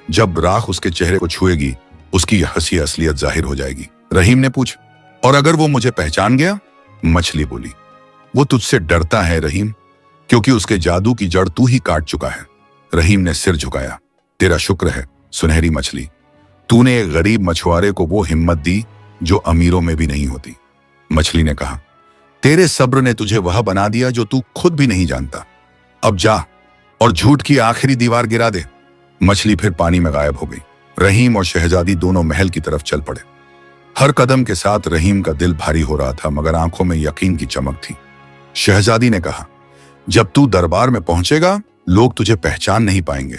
जब राख उसके चेहरे को छुएगी, उसकी हंसी असलियत जाहिर हो जाएगी। रहीम ने पूछा, और अगर वो मुझे पहचान गया? मछली बोली, वो तुझसे डरता है रहीम, क्योंकि उसके जादू की जड़ तू ही काट चुका है। रहीम ने सिर झुकाया। तेरा शुक्र है सुनहरी मछली, तूने एक गरीब मछुआरे को वो हिम्मत दी जो अमीरों में भी नहीं होती। मछली ने कहा, तेरे सब्र ने तुझे वह बना दिया जो तू खुद भी नहीं जानता। अब जा और झूठ की आखिरी दीवार गिरा दे। मछली फिर पानी में गायब हो गई। रहीम और शहजादी दोनों महल की तरफ चल पड़े। हर कदम के साथ रहीम का दिल भारी हो रहा था, मगर आंखों में यकीन की चमक थी। शहजादी ने कहा, जब तू दरबार में पहुंचेगा लोग तुझे पहचान नहीं पाएंगे,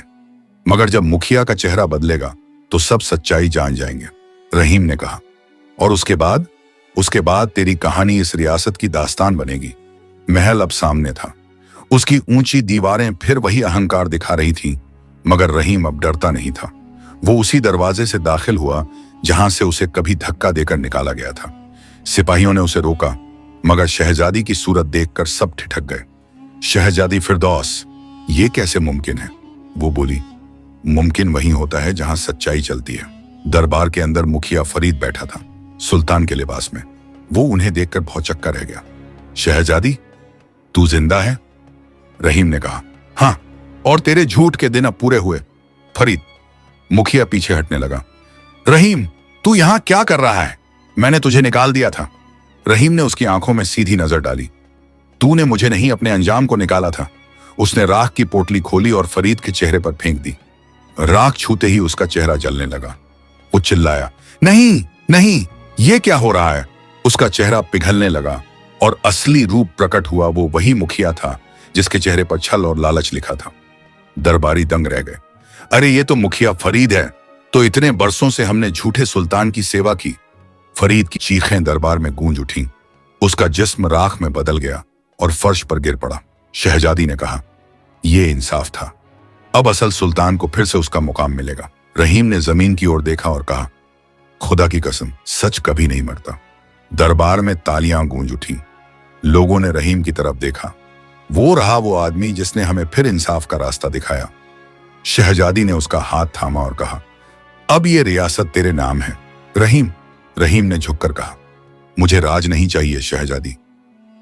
मगर जब मुखिया का चेहरा बदलेगा तो सब सच्चाई जान जाएंगे। रहीम ने कहा, और उसके बाद तेरी कहानी इस रियासत की दास्तान बनेगी। महल अब सामने था, उसकी ऊंची दीवारें फिर वही अहंकार दिखा रही थीं, मगर रहीम अब डरता नहीं था। वो उसी दरवाजे से दाखिल हुआ जहां से उसे कभी धक्का देकर निकाला गया था। सिपाहियों ने उसे रोका, मगर शहजादी की सूरत देखकर सब ठिठक गए। शहजादी फिरदौस, ये कैसे मुमकिन है? वो बोली, मुमकिन वही होता है जहां सच्चाई चलती है। दरबार के अंदर मुखिया फरीद बैठा था, सुल्तान के लिबास में। वो उन्हें देखकर भौचक्का रह गया। शहजादी, तू जिंदा है? रहीम ने कहा, हाँ, और तेरे झूठ के दिन अब पूरे हुए। फरीद, मुखिया पीछे हटने लगा। रहीम, तू यहां क्या कर रहा है? मैंने तुझे निकाल दिया था। रहीम ने उसकी आंखों में सीधी नजर डाली। तूने मुझे नहीं, अपने अंजाम को निकाला था। उसने राख की पोटली खोली और फरीद के चेहरे पर फेंक दी। राख छूते ही उसका चेहरा जलने लगा। वो चिल्लाया, नहीं नहीं, ये क्या हो रहा है? उसका चेहरा पिघलने लगा और असली रूप प्रकट हुआ। वो वही मुखिया था जिसके चेहरे पर छल और लालच लिखा था। दरबारी दंग रह गए। अरे ये तो मुखिया फरीद है। तो इतने बरसों से हमने झूठे सुल्तान की सेवा की। फरीद की चीखें दरबार में गूंज उठीं। उसका जिस्म राख में बदल गया और फर्श पर गिर पड़ा। शहजादी ने कहा, यह इंसाफ था। अब असल सुल्तान को फिर से उसका मुकाम मिलेगा। रहीम ने जमीन की ओर देखा और कहा, खुदा की कसम, सच कभी नहीं मरता। दरबार में तालियां गूंज उठीं। लोगों ने रहीम की तरफ देखा। वो रहा वो आदमी जिसने हमें फिर इंसाफ का रास्ता दिखाया। शहजादी ने उसका हाथ थामा और कहा, अब ये रियासत तेरे नाम है। रहीम ने झुककर कहा, मुझे राज नहीं चाहिए शहजादी,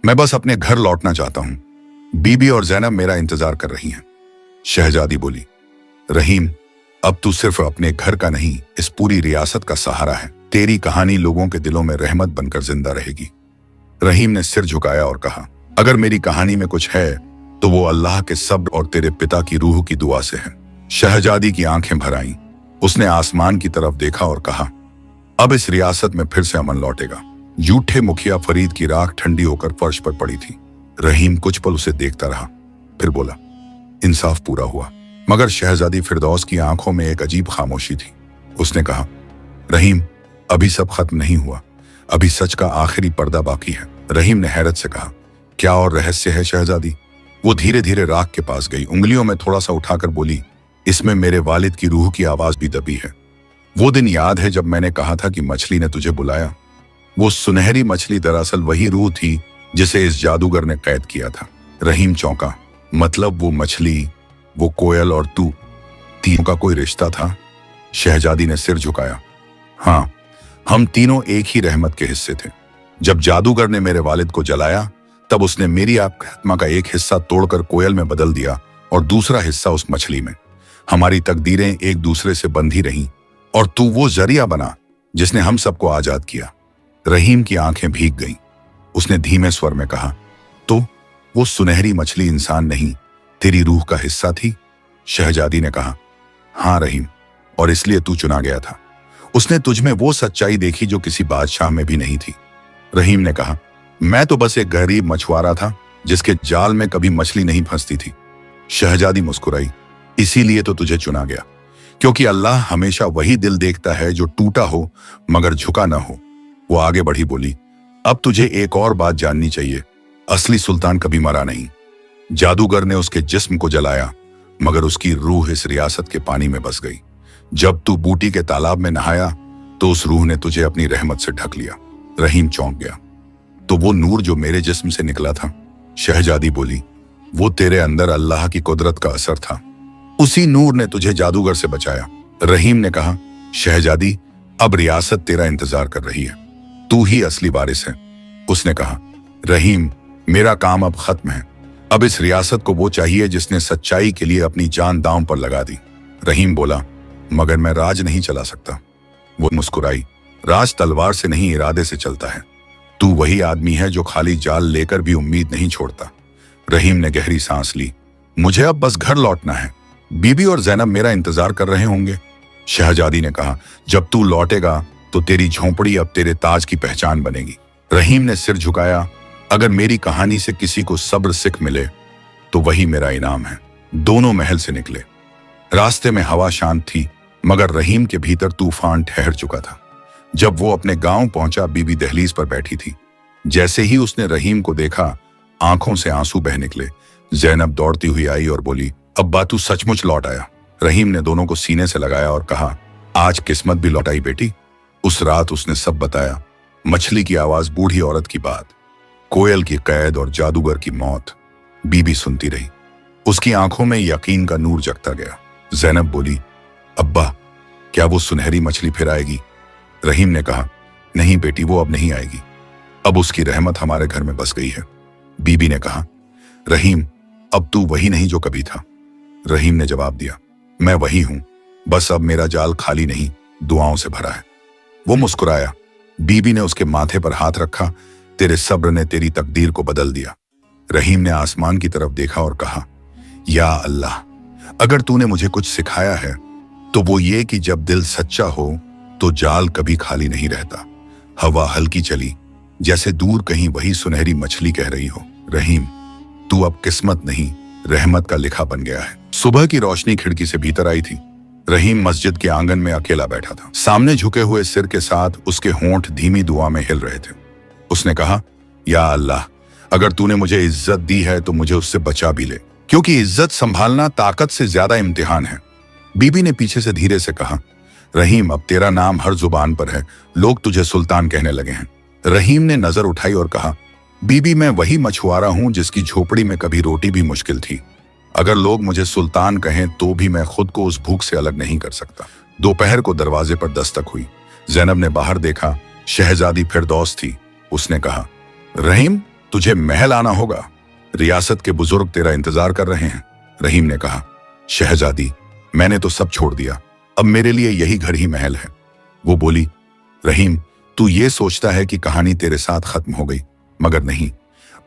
मैं बस अपने घर लौटना चाहता हूं। बीबी और जैनब मेरा इंतजार कर रही हैं। शहजादी बोली, रहीम, अब तू सिर्फ अपने घर का नहीं, इस पूरी रियासत का सहारा है। तेरी कहानी लोगों के दिलों में रहमत बनकर जिंदा रहेगी। रहीम ने सिर झुकाया और कहा, अगर मेरी कहानी में कुछ है तो वो अल्लाह के सब्र और तेरे पिता की रूह की दुआ से है। शहजादी की आंखें भर आईं। उसने आसमान की तरफ देखा और कहा, अब इस रियासत में फिर से अमन लौटेगा। झूठे मुखिया फरीद की राख ठंडी होकर फर्श पर पड़ी थी। रहीम कुछ पल उसे देखता रहा, फिर बोला, इंसाफ पूरा हुआ। मगर शहजादी फिरदौस की आंखों में एक अजीब खामोशी थी। उसने कहा, रहीम, अभी सब खत्म नहीं हुआ, अभी सच का आखिरी पर्दा बाकी है। रहीम ने हैरत से कहा, क्या और रहस्य है शहजादी? वो धीरे धीरे राख के पास गई, उंगलियों में थोड़ा सा उठाकर बोली, इसमें मेरे वालिद की रूह की आवाज भी दबी है। वो दिन याद है जब मैंने कहा था कि मछली ने तुझे बुलाया? वो सुनहरी मछली दरअसल वही रूह थी जिसे इस जादूगर ने कैद किया था। रहीम चौंका। मतलब वो मछली, वो कोयल और तू, तीनों का कोई रिश्ता था? शहजादी ने सिर झुकाया। हाँ, हम तीनों एक ही रहमत के हिस्से थे। जब जादूगर ने मेरे वालिद को जलाया तब उसने मेरी आत्मा का एक हिस्सा तोड़कर कोयल में बदल दिया और दूसरा हिस्सा उस मछली में। हमारी तकदीरें एक दूसरे से बंधी रहीं और तू वो जरिया बना जिसने हम सबको आजाद किया। रहीम की आंखें भीग गईं। उसने धीमे स्वर में कहा, तो वो सुनहरी मछली इंसान नहीं, तेरी रूह का हिस्सा थी? शहजादी ने कहा, हाँ रहीम, और इसलिए तू चुना गया था। उसने तुझमें वो सच्चाई देखी जो किसी बादशाह में भी नहीं थी। रहीम ने कहा, मैं तो बस एक गरीब मछुआरा था जिसके जाल में कभी मछली नहीं फंसती थी। शहजादी मुस्कुराई, इसीलिए तो तुझे चुना गया, क्योंकि अल्लाह हमेशा वही दिल देखता है जो टूटा हो मगर झुका ना हो। वो आगे बढ़ी बोली, अब तुझे एक और बात जाननी चाहिए। असली सुल्तान कभी मरा नहीं। जादूगर ने उसके जिस्म को जलाया, मगर उसकी रूह इस रियासत के पानी में बस गई। जब तू बूटी के तालाब में नहाया तो उस रूह ने तुझे अपनी रहमत से ढक लिया। रहीम चौंक गया। तो वो नूर जो मेरे जिस्म से निकला था? शहजादी बोली, वो तेरे अंदर अल्लाह की कुदरत का असर था। उसी नूर ने तुझे जादूगर से बचाया। रहीम ने कहा, शहजादी, अब रियासत तेरा इंतजार कर रही है, तू ही असली वारिस है। उसने कहा, रहीम, मेरा काम अब खत्म है। अब इस रियासत को वो चाहिए जिसने सच्चाई के लिए अपनी जान दांव पर लगा दी। रहीम बोला, मगर मैं राज नहीं चला सकता। वो मुस्कुराई, राज तलवार से नहीं, इरादे से चलता है। तू वही आदमी है जो खाली जाल लेकर भी उम्मीद नहीं छोड़ता। रहीम ने गहरी सांस ली। मुझे अब बस घर लौटना है। बीबी और जैनब मेरा इंतजार कर रहे होंगे। शहजादी ने कहा, जब तू लौटेगा तो तेरी झोंपड़ी अब तेरे ताज की पहचान बनेगी। रहीम ने सिर झुकाया। अगर मेरी कहानी से किसी को सब्र सिख मिले तो वही मेरा इनाम है। दोनों महल से निकले। रास्ते में हवा शांत थी, मगर रहीम के भीतर तूफान ठहर चुका था। जब वो अपने गांव पहुंचा, बीबी दहलीज पर बैठी थी। जैसे ही उसने रहीम को देखा, आंखों से आंसू बह निकले। जैनब दौड़ती हुई आई और बोली, अब्बा, तू सचमुच लौट आया। रहीम ने दोनों को सीने से लगाया और कहा, आज किस्मत भी लौट आई बेटी। उस रात उसने सब बताया। मछली की आवाज, बूढ़ी औरत की बात, कोयल की कैद और जादूगर की मौत। बीबी सुनती रही। उसकी आंखों में यकीन का नूर जगता गया। जैनब बोली, अब्बा, क्या वो सुनहरी मछली फिर आएगी? रहीम ने कहा, नहीं बेटी, वो अब नहीं आएगी। अब उसकी रहमत हमारे घर में बस गई है। बीबी ने कहा, रहीम, अब तू वही नहीं जो कभी था। रहीम ने जवाब दिया, मैं वही हूं, बस अब मेरा जाल खाली नहीं, दुआओं से भरा है। वो मुस्कुराया। बीबी ने उसके माथे पर हाथ रखा। तेरे सब्र ने तेरी तकदीर को बदल दिया। रहीम ने आसमान की तरफ देखा और कहा, या अल्लाह, अगर तूने मुझे कुछ सिखाया है तो वो ये कि जब दिल सच्चा हो तो जाल कभी खाली नहीं रहता। हवा हल्की चली, जैसे दूर कहीं वही सुनहरी मछली कह रही हो, रहीम, तू अब किस्मत नहीं, रहमत का लिखा बन गया है। सुबह की रोशनी खिड़की से भीतर आई थी। रहीम मस्जिद के आंगन में अकेला बैठा था। सामने झुके हुए सिर के साथ उसके होंठ धीमी दुआ में हिल रहे थे। उसने कहा, या अल्लाह, अगर तूने मुझे इज्जत दी है तो मुझे उससे बचा भी ले, क्योंकि इज्जत संभालना ताकत से ज्यादा इम्तिहान है। बीबी ने पीछे से धीरे से कहा, रहीम, अब तेरा नाम हर जुबान पर है, लोग तुझे सुल्तान कहने लगे हैं। रहीम ने नजर उठाई और कहा, बीबी, मैं वही मछुआरा हूं जिसकी झोपड़ी में कभी रोटी भी मुश्किल थी। अगर लोग मुझे सुल्तान कहें तो भी मैं खुद को उस भूख से अलग नहीं कर सकता। दोपहर को दरवाजे पर दस्तक हुई। जैनब ने बाहर देखा। शहजादी फिरदौस थी। उसने कहा, रहीम, तुझे महल आना होगा, रियासत के बुजुर्ग तेरा इंतजार कर रहे हैं। रहीम ने कहा, शहजादी, मैंने तो सब छोड़ दिया, अब मेरे लिए यही घर ही महल है। वो बोली, रहीम, तू ये सोचता है कि कहानी तेरे साथ खत्म हो गई, मगर नहीं,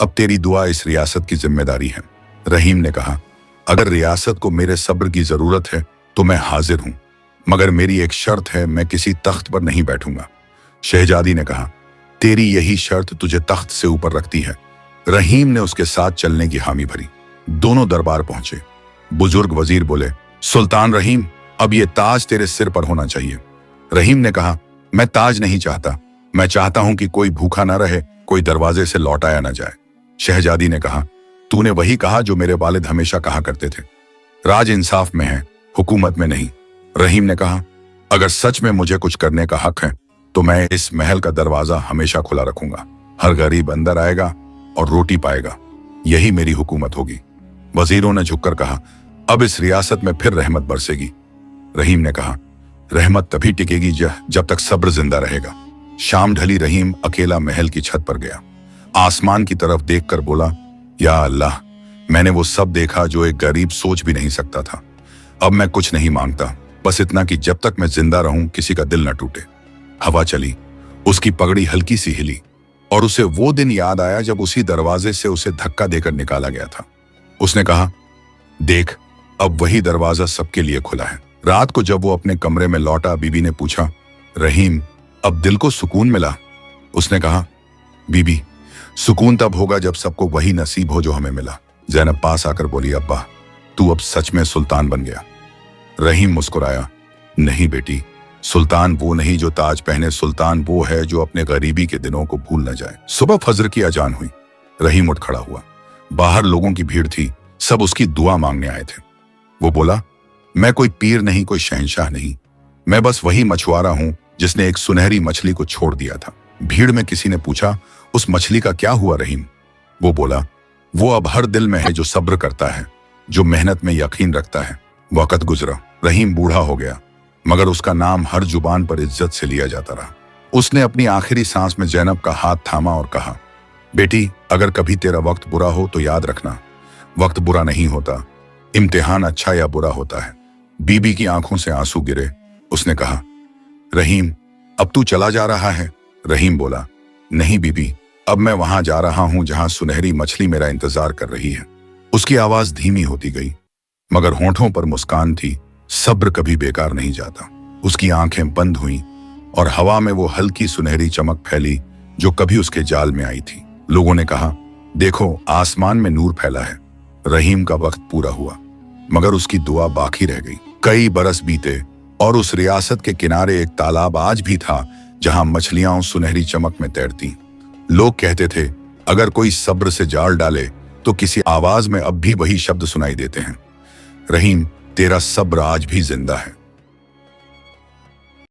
अब तेरी दुआ इस रियासत की जिम्मेदारी है। रहीम ने कहा, अगर रियासत को मेरे सब्र की जरूरत है तो मैं हाजिर हूं, मगर मेरी एक शर्त है, मैं किसी तख्त पर नहीं बैठूंगा। शहजादी ने कहा, तेरी यही शर्त तुझे तख्त से ऊपर रखती है। रहीम ने उसके साथ चलने की हामी भरी। दोनों दरबार पहुंचे। बुजुर्ग वजीर बोले, सुल्तान रहीम, अब ये ताज तेरे सिर पर होना चाहिए। रहीम ने कहा, मैं ताज नहीं चाहता, मैं चाहता हूं कि कोई भूखा ना रहे, कोई दरवाजे से लौटाया ना जाए। शहजादी ने कहा, तूने वही कहा जो मेरे वालिद हमेशा कहा करते थे, राज इंसाफ में है, हुकूमत में नहीं। रहीम ने कहा, अगर सच में मुझे कुछ करने का हक है तो मैं इस महल का दरवाजा हमेशा खुला रखूंगा। हर गरीब अंदर आएगा और रोटी पाएगा, यही मेरी हुकूमत होगी। वजीरों ने झुककर कहा, अब इस रियासत में फिर रहमत बरसेगी। रहीम ने कहा, रहमत तभी टिकेगी जब तक सब्र जिंदा रहेगा। शाम ढली। रहीम अकेला महल की छत पर गया। आसमान की तरफ देखकर बोला, या अल्लाह, मैंने वो सब देखा जो एक गरीब सोच भी नहीं सकता था। अब मैं कुछ नहीं मांगता, बस इतना कि जब तक मैं जिंदा रहूं किसी का दिल न टूटे। हवा चली। उसकी पगड़ी हल्की सी हिली और उसे वो दिन याद आया जब उसी दरवाजे से उसे धक्का देकर निकाला गया था। उसने कहा, देख, अब वही दरवाजा सबके लिए खुला है। रात को जब वो अपने कमरे में लौटा, बीबी ने पूछा, रहीम, अब दिल को सुकून मिला? उसने कहा, बीबी, सुकून तब होगा जब सबको वही नसीब हो जो हमें मिला। जैनब पास आकर बोली, अब्बा, तू अब सच में सुल्तान बन गया। रहीम मुस्कुराया, नहीं बेटी, सुल्तान वो नहीं जो ताज पहने, सुल्तान वो है जो अपने गरीबी के दिनों को भूल न जाए। सुबह फजर की अजान हुई। रहीम उठ खड़ा हुआ। बाहर लोगों की भीड़ थी, सब उसकी दुआ मांगने आए थे। वो बोला, मैं कोई पीर नहीं, कोई शहंशाह नहीं, मैं बस वही मछुआरा हूं जिसने एक सुनहरी मछली को छोड़ दिया था। भीड़ में किसी ने पूछा, उस मछली का क्या हुआ रहीम? वो बोला, वो अब हर दिल में है जो सब्र करता है, जो मेहनत में यकीन रखता है। वक्त गुजरा, रहीम बूढ़ा हो गया, मगर उसका नाम हर जुबान पर इज्जत से लिया जाता रहा। उसने अपनी आखिरी सांस में जैनब का हाथ थामा और कहा, बेटी, अगर कभी तेरा वक्त बुरा हो तो याद रखना, वक्त बुरा नहीं होता, इम्तिहान अच्छा या बुरा होता है। बीबी की आंखों से आंसू गिरे। उसने कहा, रहीम, अब तू चला जा रहा है? रहीम बोला, नहीं बीबी, अब मैं वहां जा रहा हूं जहां सुनहरी मछली मेरा इंतजार कर रही है। उसकी आवाज धीमी होती गई, मगर होंठों पर मुस्कान थी। सब्र कभी बेकार नहीं जाता। उसकी आंखें बंद हुईं और हवा में वो हल्की सुनहरी चमक फैली जो कभी उसके जाल में आई थी। लोगों ने कहा, देखो, आसमान में नूर फैला है। रहीम का वक्त पूरा हुआ, मगर उसकी दुआ बाकी रह गई। कई बरस बीते और उस रियासत के किनारे एक तालाब आज भी था जहां मछलियां सुनहरी चमक में तैरती। लोग कहते थे, अगर कोई सब्र से जाल डाले तो किसी आवाज में अब भी वही शब्द सुनाई देते हैं, रहीम, तेरा सब्र आज भी जिंदा है।